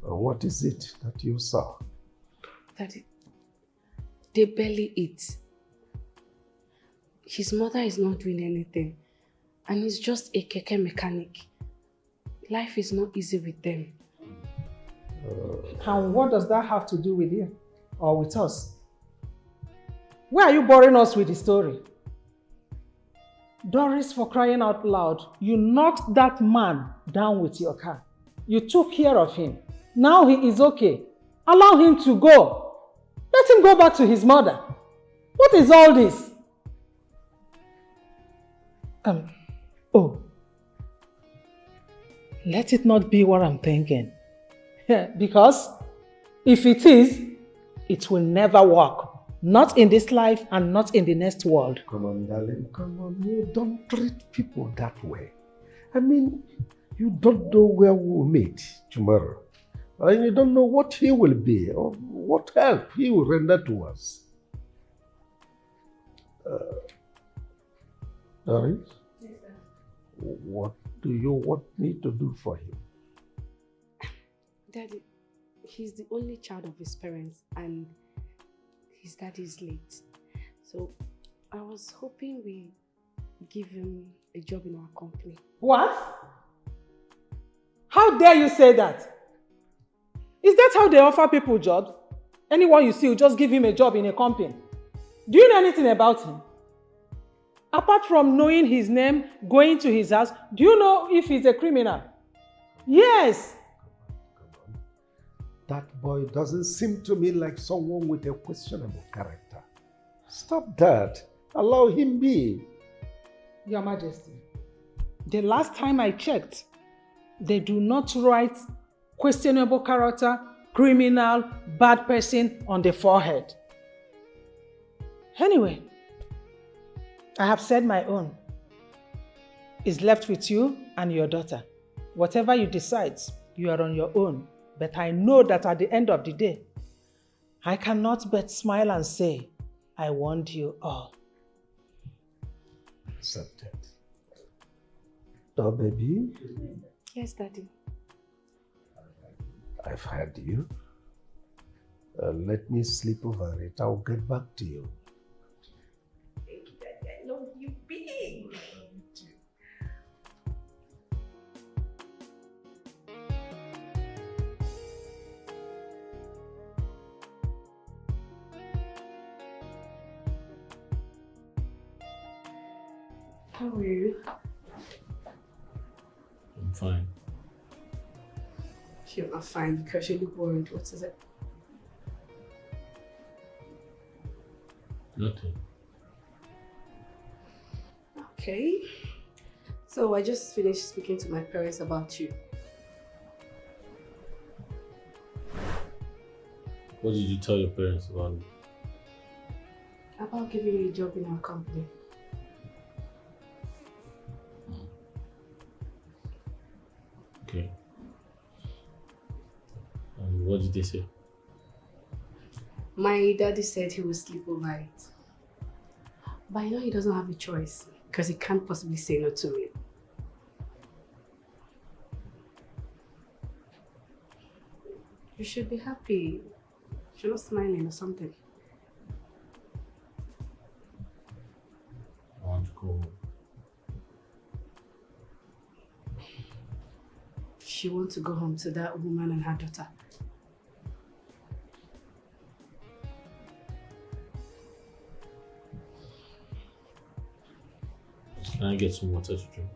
N: What is it that you saw?
H: Daddy, they barely eat. His mother is not doing anything, and he's just a keke mechanic. Life is not easy with them.
E: And what does that have to do with you? Or with us? Why are you boring us with the story? Doris, for crying out loud, you knocked that man down with your car. You took care of him. Now he is okay. Allow him to go. Let him go back to his mother. What is all this? Let it not be what I'm thinking. Because if it is, it will never work. Not in this life and not in the next world.
N: Come on, darling, come on. You don't treat people that way. I mean, you don't know where we'll meet tomorrow. And you don't know what he will be or what help he will render to us. Doris?
H: Yes, sir.
N: What do you want me to do for him?
H: Daddy, he's the only child of his parents and his daddy is late. So I was hoping we give him a job in our company.
E: What? How dare you say that? Is that how they offer people jobs? Anyone you see will just give him a job in a company. Do you know anything about him? Apart from knowing his name, going to his house, do you know if he's a criminal? Yes.
N: That boy doesn't seem to me like someone with a questionable character. Stop that. Allow him be.
E: Your Majesty, the last time I checked, they do not write questionable character, criminal, bad person on the forehead. Anyway, I have said my own. It's left with you and your daughter. Whatever you decide, you are on your own. But I know that at the end of the day, I cannot but smile and say, I want you all.
N: Accepted. Oh, baby?
H: Yes, Daddy.
N: I've heard you. Let me sleep over it. I'll get back to you.
H: Thank you, Daddy. I love you big. How are you?
G: I'm fine.
H: You're not fine because you look worried. What is it?
G: Nothing.
H: Okay. So I just finished speaking to my parents about you.
G: What did you tell your parents about me?
H: About giving you a job in our company.
G: Okay. And what did they say?
H: My daddy said he will sleep over it. But I know he doesn't have a choice because he can't possibly say no to me. You should be happy. You're not smiling or something.
G: I want to go home.
H: She wants to go home to that woman and her daughter.
G: Can I get some water to drink?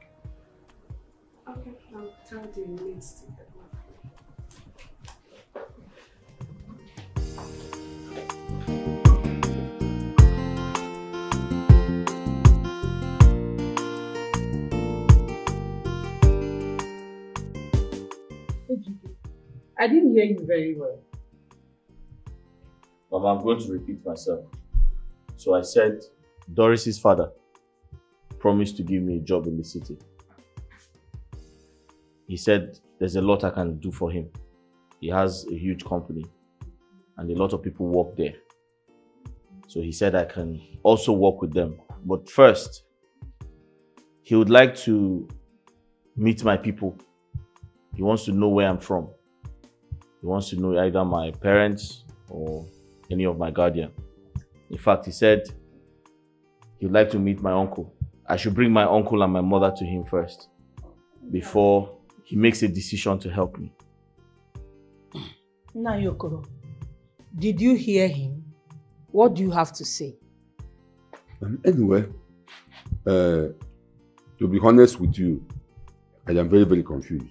H: Okay, I'll tell the maids to get one.
E: I didn't hear you very well.
G: Mama, I'm going to repeat myself. So I said, Doris's father promised to give me a job in the city. He said there's a lot I can do for him. He has a huge company and a lot of people work there. So he said I can also work with them. But first, he would like to meet my people. He wants to know where I'm from. He wants to know either my parents or any of my guardian. In fact, he said he'd like to meet my uncle. I should bring my uncle and my mother to him first before he makes a decision to help me.
E: Nayokoro, did you hear him? What do you have to say?
K: Anyway, to be honest with you, I am very, very confused.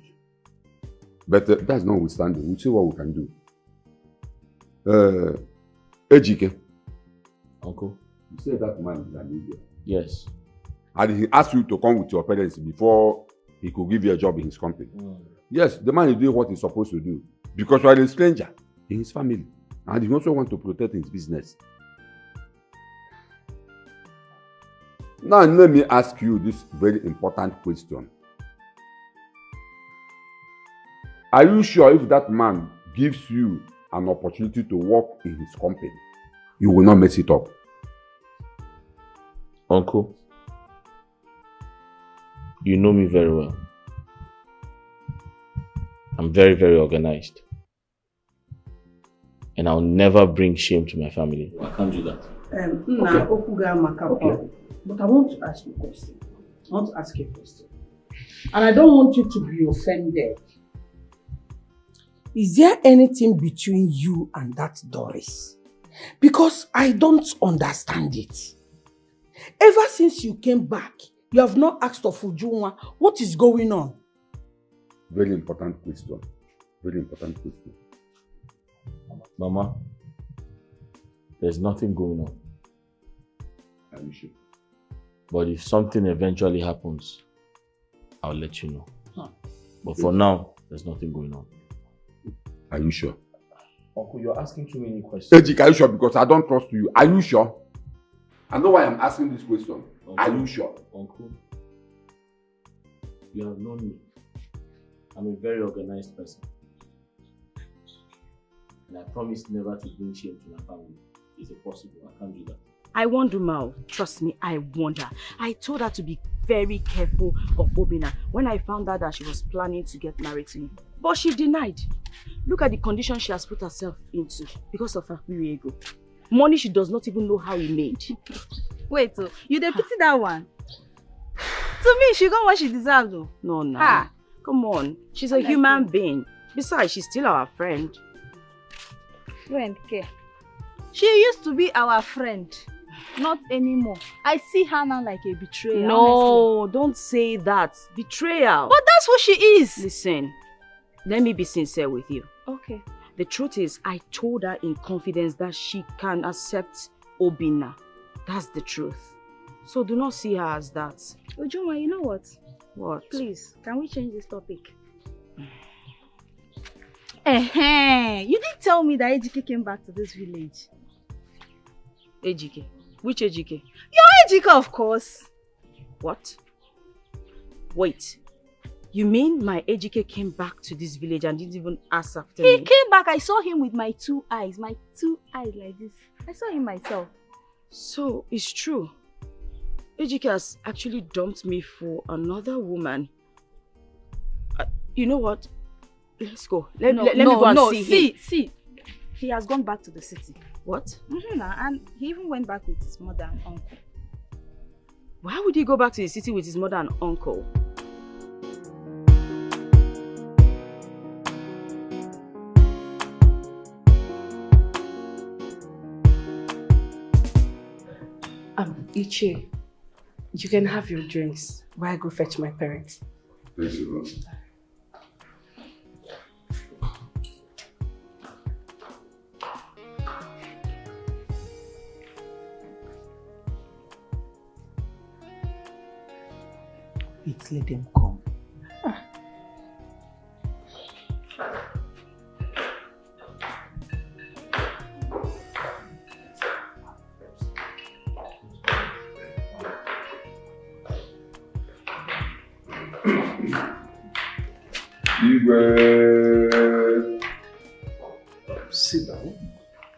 K: But that's notwithstanding. We'll see what we can do. Ejike.
G: Uncle?
K: You said that man is an Indian.
G: Yes.
K: And he asked you to come with your parents before he could give you a job in his company. Yes, the man is doing what he's supposed to do. Because you are a stranger in his family. And he also wants to protect his business. Now let me ask you this very important question. Are you sure if that man gives you an opportunity to work in his company, you will not mess it up.
G: Uncle, you know me very well. I'm very, very organized. And I'll never bring shame to my family. I can't do that.
E: Okay. But I want to ask you a question. I want to ask you a question. And I don't want you to be offended. Is there anything between you and that Doris? Because I don't understand it. Ever since you came back, you have not asked of Ujunwa what is going on.
K: Very important question. Very important question.
G: Mama, there's nothing going on.
K: Are you sure?
G: But if something eventually happens, I'll let you know.
E: Huh.
G: But for now, there's nothing going on.
K: Are you sure?
G: Uncle, you're asking too many questions.
K: Ejike, are you sure? Because I don't trust you. Are you sure? I know why I'm asking this question. Uncle, are you sure?
G: Uncle, you have known me. I'm a very organized person. And I promise never to bring shame to my family. Is it possible? I can't do that.
D: I warned Umao. Trust me, I warned her. I told her to be very careful of Obina when I found out that she was planning to get married to him. But she denied. Look at the condition she has put herself into because of her ego. Money she does not even know how he made.
I: Wait, so you dey pity that one? To me, she got what she deserves though.
D: No. Ah. Come on. She's a human being. Besides, she's still our friend.
I: Friend, okay. She used to be our friend. Not anymore. I see her now like a betrayer.
D: No,
I: honestly.
D: Don't say that. Betrayal.
I: But that's who she is.
D: Listen, let me be sincere with you.
I: Okay.
D: The truth is, I told her in confidence that she can accept Obina. That's the truth. So do not see her as that.
I: Ujunwa, you know what?
D: What?
I: Please, can we change this topic? You didn't tell me that Ejike came back to this village.
D: Ejike? Which Ejike?
I: Your Ejike, of course.
D: What? Wait. You mean my Ejike came back to this village and didn't even ask after me?
I: He came back. I saw him with my two eyes. My two eyes like this. I saw him myself.
D: So, it's true. Ejike has actually dumped me for another woman. You know what? Let's go. Let me go and see him.
I: See. He has gone back to the city.
D: What?
I: And he even went back with his mother and uncle.
D: Why would he go back to the city with his mother and uncle?
H: Ichi, you can have your drinks while I go fetch my parents.
K: Thank you, Lord.
E: Let them come.
N: Sit down.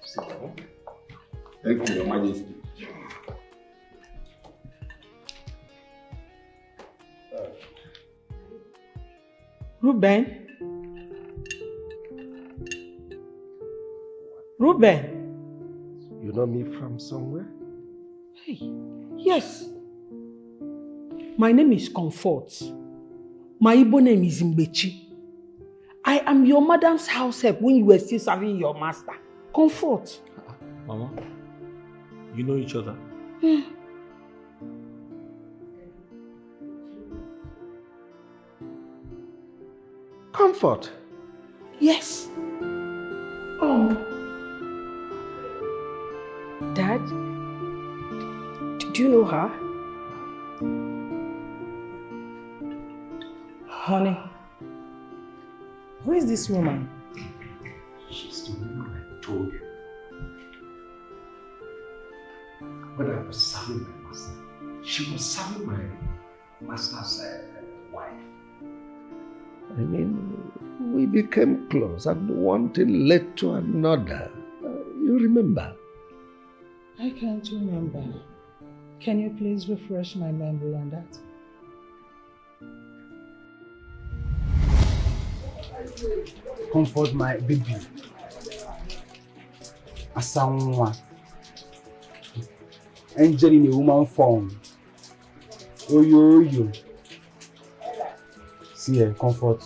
N: Sit down.
K: Thank you, Your Majesty.
E: Ruben?
N: You know me from somewhere?
E: Hey, yes. My name is Comfort. My Igbo name is Mbechi. I am your madam's house help when you were still serving your master. Comfort.
G: Mama, you know each other?
N: Comfort?
E: Yes.
H: Dad? Do you know her?
E: Honey, who is this woman?
N: She's the woman I told you. When I was serving my master, she was serving my master's wife.
G: I mean,
N: we became close and one thing led to another. You remember?
E: I can't remember. Can you please refresh my memory on that?
O: Comfort my baby. Asawa. Angel in a woman form. Yo. See, Comfort.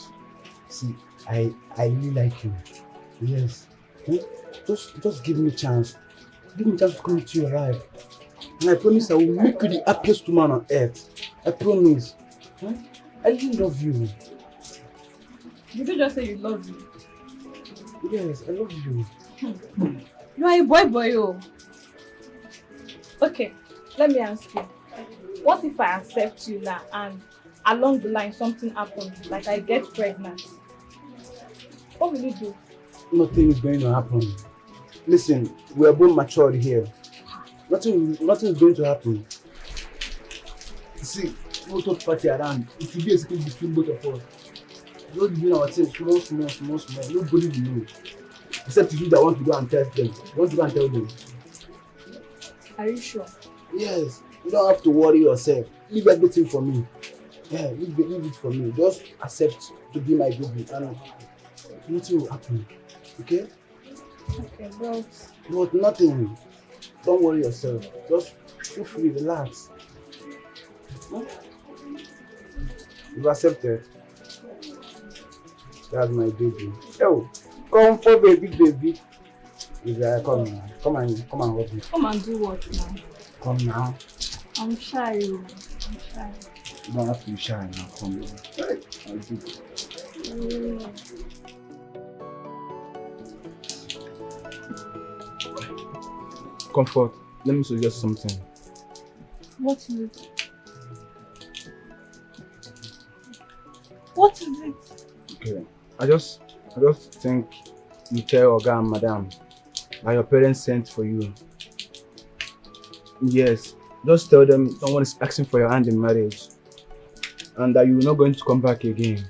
O: See, I really like you. Yes. Just give me a chance. Give me a chance to come into your life. And I promise I will make you the happiest woman on earth. I promise. I really love you.
I: Did you just say you love me?
O: Yes, I love you.
I: You are a boy, oh. Okay, let me ask you. What if I accept you now and along the line something happens, like I get pregnant? What will you do?
O: Nothing is going to happen. Listen, we are both matured here. Nothing is going to happen. See, no third party around. It will be a secret between both of us. Just doing our things small. Nobody will know. Except you that want to go and tell them. Want to go and tell them.
I: Are you sure?
O: Yes. You don't have to worry yourself. Leave everything for me. Yeah, leave it for me. Just accept to be my baby and nothing will happen. Okay?
I: Okay, bro.
O: But nothing. Don't worry yourself. Just feel free, relax. Huh? You've accepted. That's my baby. Oh, come for baby. Come now. Come and help me.
I: Come and do what now?
O: Come now.
I: I'm shy. You
O: don't have to be shy now. Come now. I'll do it. Comfort, let me suggest something.
I: What is it? What is it?
O: Okay, I just think you tell Oga and Madam that your parents sent for you. Yes, just tell them someone is asking for your hand in marriage and that you're not going to come back again.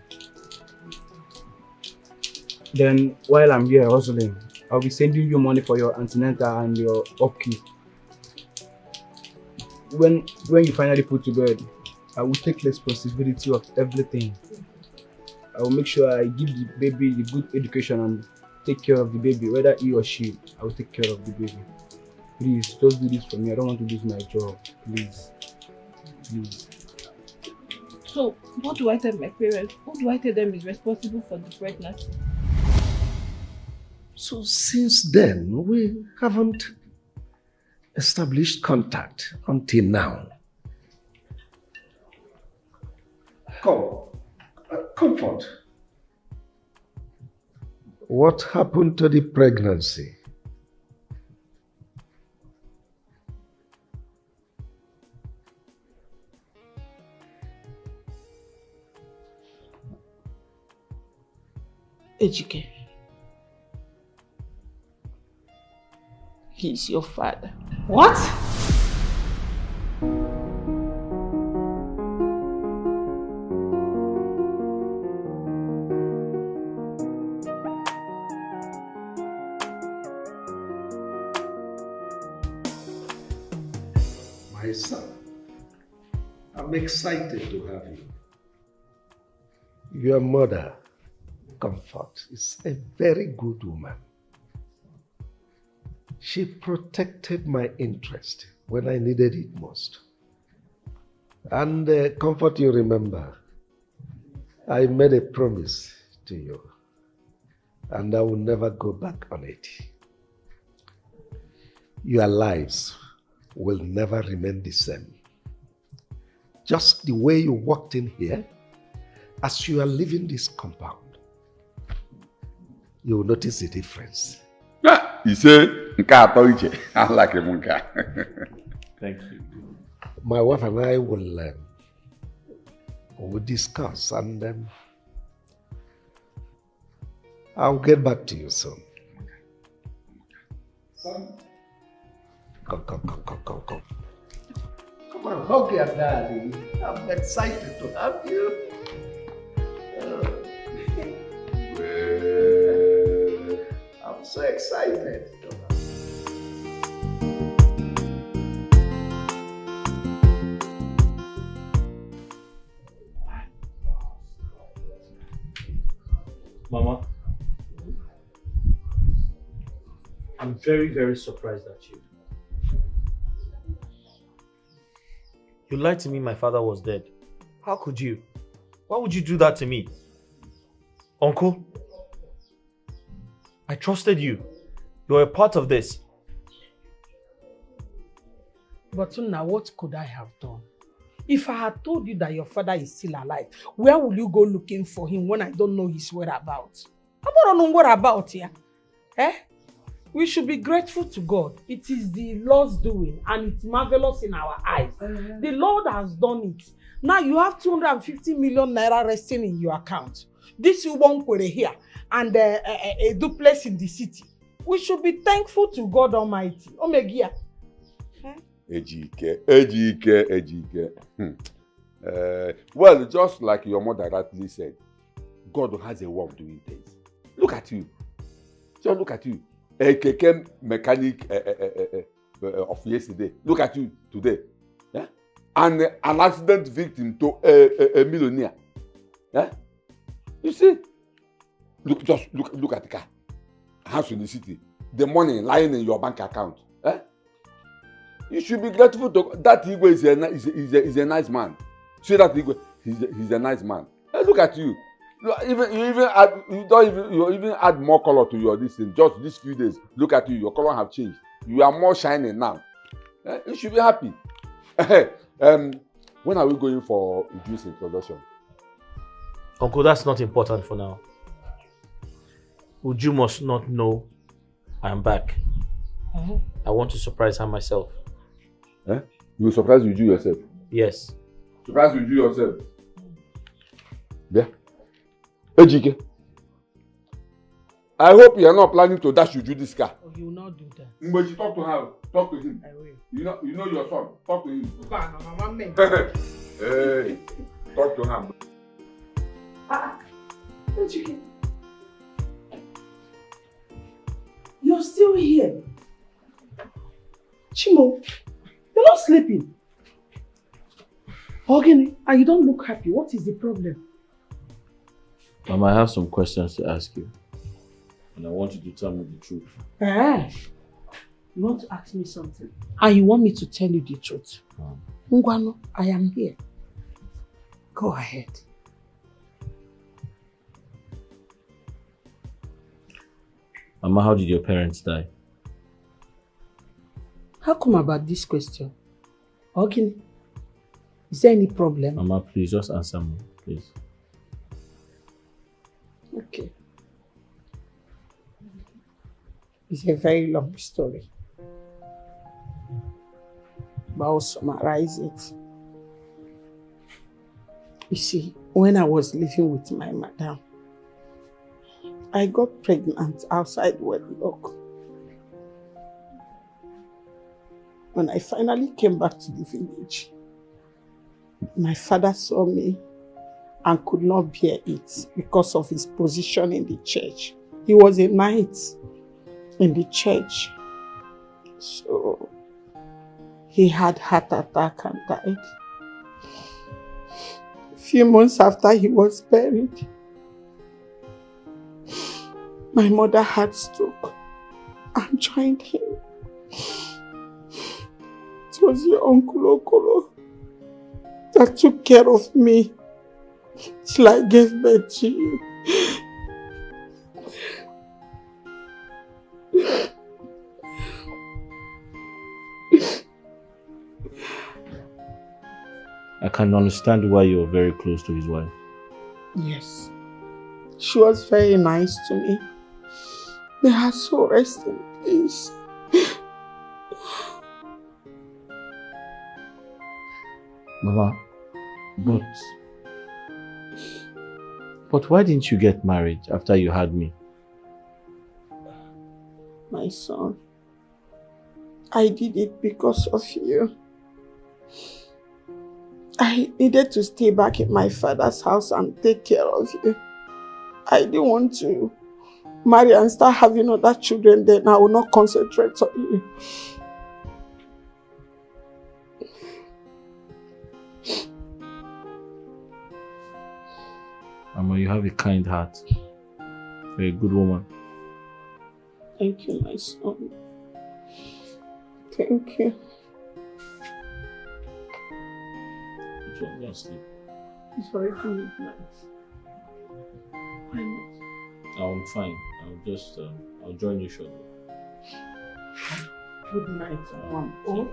O: Then while I'm here hustling, I'll be sending you money for your antenatal and your upkeep. When you finally put to bed, I will take responsibility of everything. I will make sure I give the baby the good education and take care of the baby, whether he or she. I will take care of the baby. Please, just do this for me. I don't want to lose my job. Please.
I: So, what do I tell my parents? Who do I tell them is responsible for the pregnancy?
N: So since then, we haven't established contact until now. Comfort. What happened to the pregnancy?
E: Ejike. He's your father.
I: What?
N: My son, I'm excited to have you. Your mother, Comfort, is a very good woman. She protected my interest when I needed it most. And Comfort, you remember, I made a promise to you, and I will never go back on it. Your lives will never remain the same. Just the way you walked in here, as you are leaving this compound, you will notice the difference.
K: You say, I like him.
G: Thank you.
N: My wife and I will discuss, and I'll get back to you soon. Son, come. Come on, hug your daddy. I'm excited to have you.
L: I'm so excited.
M: Mama, I'm very, very surprised at you. You lied to me my father was dead. How could you? Why would you do that to me? Uncle, I trusted you. You're a part of this.
E: But now, what could I have done? If I had told you that your father is still alive, where will you go looking for him when I don't know his whereabouts? I don't know whereabouts here. Eh? We should be grateful to God. It is the Lord's doing and it's marvelous in our eyes. The Lord has done it. Now you have 250 million naira resting in your account. This one here and a duplex in the city. We should be thankful to God Almighty. Omegia.
K: Ejike. Well, just like your mother rightly said, God has a way of doing things. Look at you. Just look at you. A keke mechanic of yesterday. Look at you today. Yeah? And an accident victim to a millionaire. Yeah? You see? Look at the car. House in the city. The money lying in your bank account. Eh? You should be grateful to that Igwe is a nice man. See that Igwe? He's a nice man. Hey, look at you. You even add more color to your this thing. Just these few days, look at you. Your color have changed. You are more shining now. Eh? You should be happy. When are we going for Uju's introduction?
M: Uncle, that's not important for now. Uju must not know I'm back. I want to surprise her myself.
K: Eh? You will surprise Uju yourself?
M: Yes.
K: Surprise Uju yourself? Yeah. Ejike, I hope you are not planning to dash Uju this car.
E: Oh, you will not do that.
K: But you talk to her. Talk to him.
E: I will.
K: You know your son. Talk to him.
E: Hey,
K: talk to him.
E: Ejike. You're still here. Chimo, you're not sleeping. Ogini, and you don't look happy. What is the problem?
M: Mama, I have some questions to ask you. And I want you to tell me the truth.
E: You want to ask me something? And you want me to tell you the truth? Ngwano, I am here. Go ahead.
M: Mama, how did your parents die?
E: How come about this question? Ogini, is there any problem?
M: Mama, please just answer me, please.
E: Okay. It's a very long story. But I'll summarize it. You see, when I was living with my madam, I got pregnant outside wedlock. When I finally came back to the village, my father saw me and could not bear it because of his position in the church. He was a knight in the church. So he had heart attack and died. A few months after he was buried, my mother had stroke and joined him. It was your uncle Okolo that took care of me till I gave birth to you.
M: I can understand why you're very close to his wife.
E: Yes. She was very nice to me. May her soul rest in peace.
M: Mama, but why didn't you get married after you had me?
E: My son, I did it because of you. I needed to stay back in my father's house and take care of you. I didn't want to
P: marry and start having other children, then I will not concentrate on you.
G: Mama, you have a kind heart. You're a good woman.
P: Thank you, my son. Thank you.
G: Go and sleep.
P: It's already midnight. Why not?
G: I'm fine. I'll join you shortly.
P: Good night, Mom. Oh,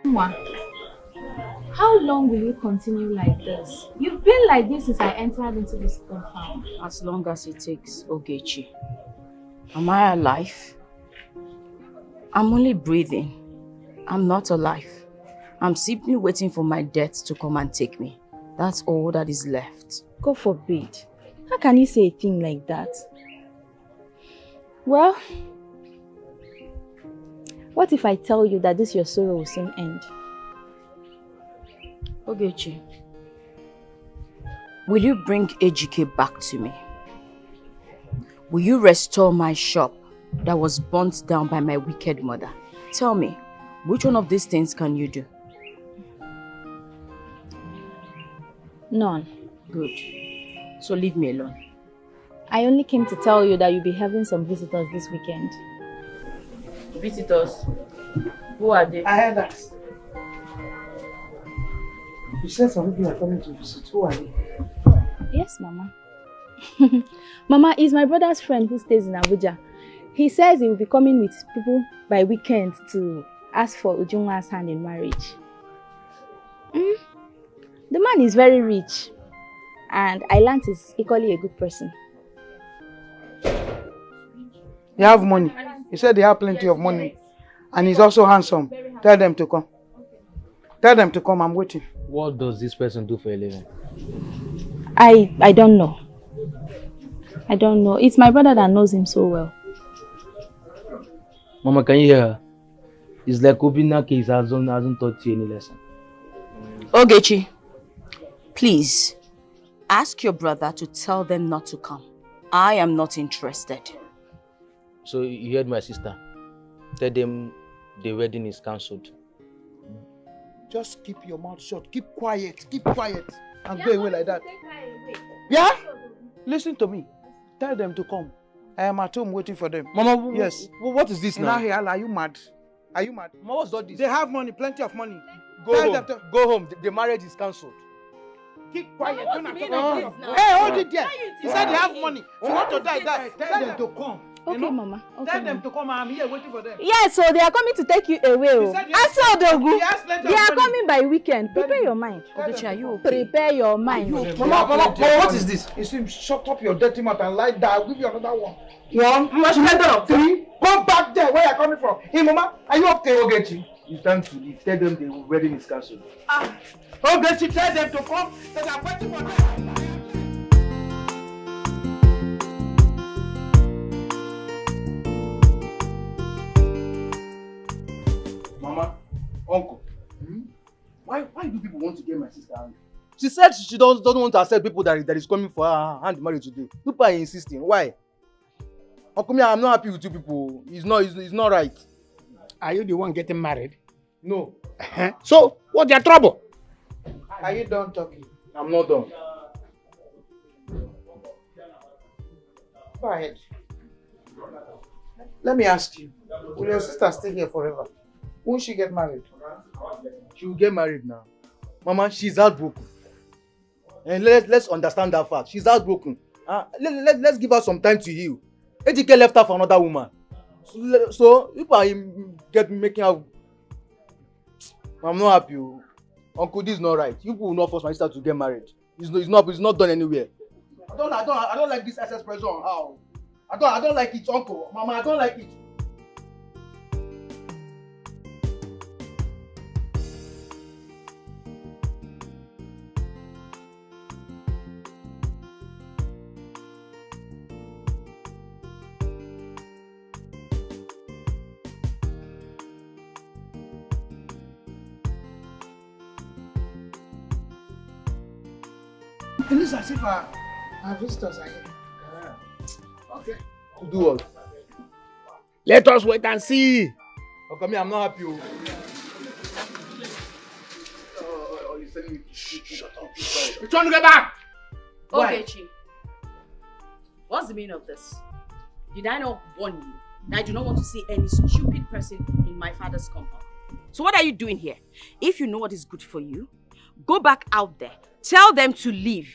Q: Mama, how long will you continue like this? You've been like this since I entered into this compound.
D: As long as it takes, Ogechi. Am I alive? I'm only breathing. I'm not alive. I'm simply waiting for my death to come and take me. That's all that is left.
I: God forbid. How can you say a thing like that? Well, what if I tell you that this your sorrow will soon end?
D: Ogechi, will you bring Ejike back to me? Will you restore my shop that was burnt down by my wicked mother? Tell me, which one of these things can you do?
I: None.
D: Good. So leave me alone.
I: I only came to tell you that you'll be having some visitors this weekend.
D: Visitors? Who are they?
E: I heard that. You said some people are coming to visit. Who are they?
I: Yes, Mama. Mama is my brother's friend who stays in Abuja. He says he will be coming with people by weekend to ask for Ujunwa's hand in marriage. The man is very rich, and I learned he's equally a good person.
E: They have money. He said they have plenty of money. And he's also handsome. Tell them to come. Tell them to come. I'm waiting.
M: What does this person do for a living?
I: I don't know. I don't know. It's my brother that knows him so well.
M: Mama, can you hear her? It's like Obina case hasn't taught you any lesson.
D: Ogechi, please, ask your brother to tell them not to come. I am not interested.
M: So you heard my sister. Tell them the wedding is cancelled.
E: Just keep your mouth shut. Keep quiet. Keep quiet. And go away like that. Yeah? Listen to me. Tell them to come. I am at home waiting for them.
M: Mama,
E: yes.
M: What is this now?
E: Are you mad? Are you mad?
M: Mama, what's all this?
E: They have money, plenty of money.
M: Go home. The marriage is cancelled.
E: Keep quiet.
M: Mama,
E: Hey, hold it there. He said they have money. If you want to die. Tell them to come.
I: Okay, Mama. Okay,
E: Tell them to come. I'm here waiting for them.
I: Yes, so they are coming to take you away. They are coming by weekend. Prepare your mind.
D: Ogechi, are you okay?
I: Prepare your mind.
E: Mama,
M: what is this?
E: You see, shut up your dirty mouth and lie down. I'll give you another one. 1, 2, 3. Go back there where you're coming from. Hey, Mama, are you okay?
M: Ogechi, it's time to leave. Tell them the wedding is cancelled.
E: Ogechi, tell them to come. They are waiting for them.
M: Mama, Uncle, why do people want to get my sister angry? She said she doesn't want to accept people that is coming for her hand marriage today. People are insisting. Why? Uncle, me, I'm not happy with you people. It's not right.
A: Are you the one getting married?
M: No.
A: So, what's your trouble?
E: Are you done talking?
M: I'm not done.
E: Go ahead. Let me ask you. Will your sister stay here forever? Won't she get married?
M: She will get married now. Mama, she's heartbroken. And let's understand that fact. She's heartbroken. Let's give her some time to heal. Dikeh left her for another woman. So people are making her. I'm not happy. Uncle, this is not right. You people will not force my sister to get married. It's not done anywhere. I don't like this excess pressure on her. I don't like it, Uncle. Mama, I don't like it.
A: It looks as if our visitors are here.
F: Okay. To do what?
A: Let us wait and see.
F: Okay, me, I'm not happy.
A: Shut up. We're trying to get back.
D: Okay, Chi. What's the meaning of this? Did I not warn you that I do not want to see any stupid person in my father's compound? So what are you doing here? If you know what is good for you, go back out there. Tell them to leave.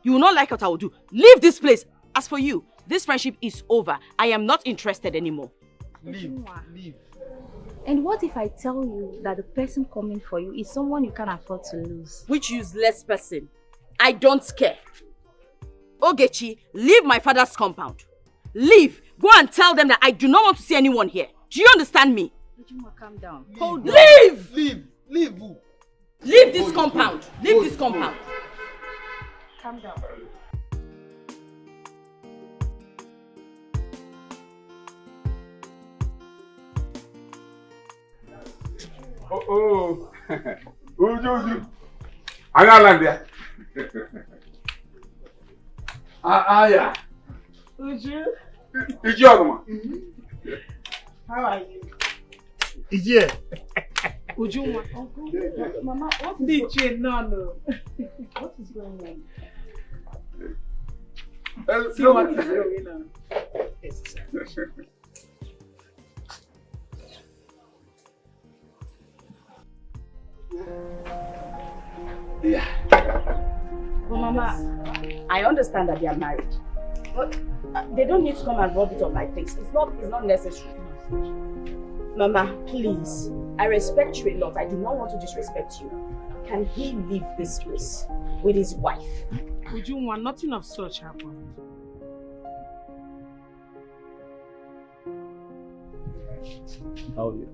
D: You will not like what I will do. Leave this place. As for you, this friendship is over. I am not interested anymore.
F: Leave. Leave.
Q: And what if I tell you that the person coming for you is someone you can't afford to lose?
D: Which useless person? I don't care. Ogechi, leave my father's compound. Leave. Go and tell them that I do not want to see anyone here. Do you understand me?
Q: Ujunwa, calm down.
D: Hold on. Leave!
F: Leave! Leave who?
D: Leave this compound. Leave this compound.
Q: Calm down.
K: Oh. Uju. I got land there. Yeah.
P: Uju. How are you?
A: Yeah.
P: Ujunwa. Mama, what is DJ? No. What is going on? See what is going on.
D: Yeah. Well, Mama, I understand that they are married, but they don't need to come and rub it on my face. It's not necessary. Mama, please. I respect you a lot. I do not want to disrespect you. Can he leave this place with his wife?
P: Ujunwa, nothing of such happened.
G: How are you?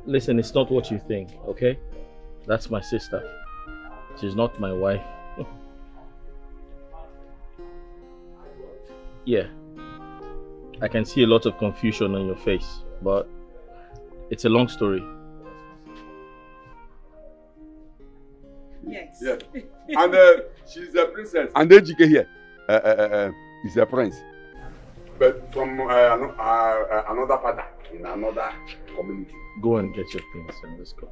G: Listen, it's not what you think, okay? That's my sister. She's not my wife. Yeah. I can see a lot of confusion on your face, but it's a long story.
P: Yes.
K: Yeah. And she's a princess. And then Dikeh here is a prince. But from another father in another community.
G: Go and get your things and let's go.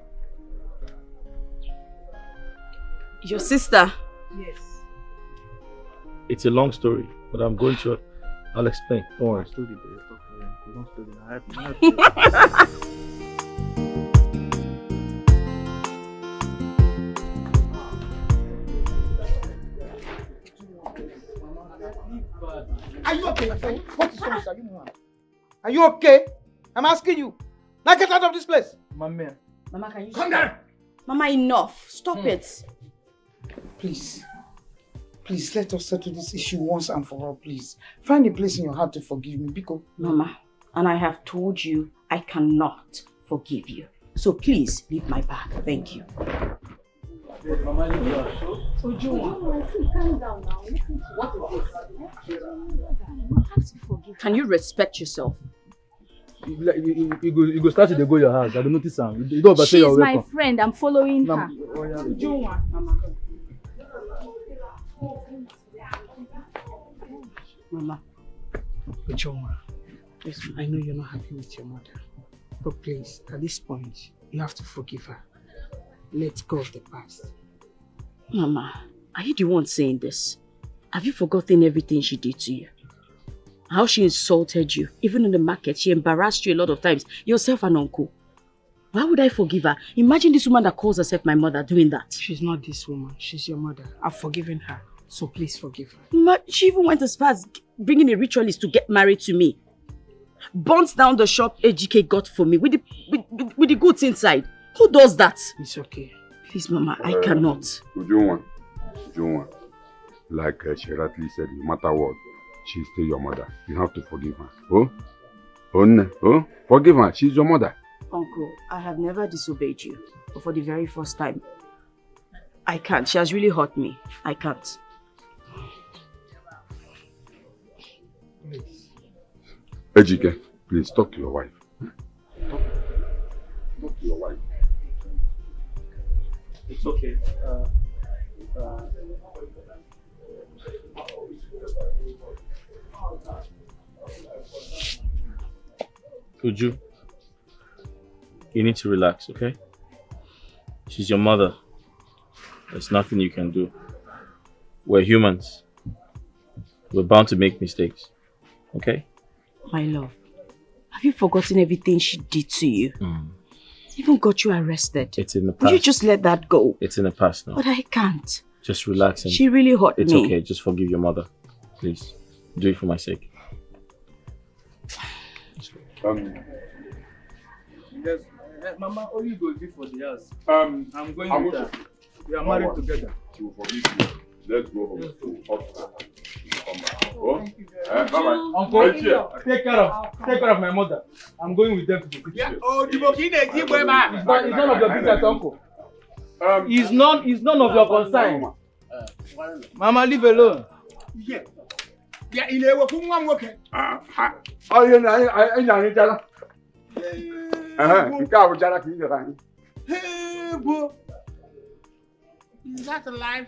D: Your sister?
P: Yes.
G: It's a long story, but I'll explain. Don't worry.
E: Are you okay? What is wrong? Are you okay? I'm asking you. Now get out of this place.
F: Mama,
D: can you
E: come down?
D: Mama, enough. Stop it.
E: Please, let us settle this issue once and for all, please. Find a place in your heart to forgive me, Biko.
D: Mama, and I have told you I cannot forgive you. So please leave my bag. Thank you.
P: Mama, leave your show. Calm down now. What is this? You have to forgive.
D: Can you respect yourself?
M: You go start to go your house. I don't notice am. You don't say you're welcome.
Q: She's my friend. I'm following her.
E: Mama, Ujunwa, listen, I know you're not happy with your mother, but please, at this point, you have to forgive her. Let go of the past.
D: Mama, are you the one saying this? Have you forgotten everything she did to you? How she insulted you, even in the market, she embarrassed you a lot of times, yourself and uncle. Why would I forgive her? Imagine this woman that calls herself my mother doing that.
E: She's not this woman, she's your mother. I've forgiven her, so please forgive her.
D: She even went as far as bringing a ritualist to get married to me. Burnt down the shop AGK got for me with the goods inside. Who does that?
E: It's okay.
D: Please, Mama, I cannot.
K: Ujunwa, like she rightly said, no matter what, she's still your mother. You have to forgive her. Oh, forgive her. She's your mother.
D: Uncle, I have never disobeyed you, but for the very first time, I can't. She has really hurt me. I can't.
K: Ejike, please talk to your wife. Talk to your wife.
G: It's Okay. Uju, you need to relax, okay? She's your mother. There's nothing you can do. We're humans. We're bound to make mistakes, okay?
D: My love, have you forgotten everything she did to you? Even got you arrested.
G: It's in the past.
D: Will you just let that go?
G: It's in the past now.
D: But I can't.
G: Just relax and...
D: She really hurt me.
G: It's okay, just forgive your mother. Please, do it for my sake.
O: Yes, Mama, all you go do for the house. I'm going with her. We are married together.
K: She will forgive you. Let's go home.
O: Uncle, take care of my mother. I'm going with them to the kitchen.
E: Oh, the Burkina is going back.
O: It's none of your business, Uncle. It's none of your concern. Mama, leave alone.
E: Yeah. Yeah, in a working one working.
K: Oh, you know, I know.
E: Hey, bro. Is that alive?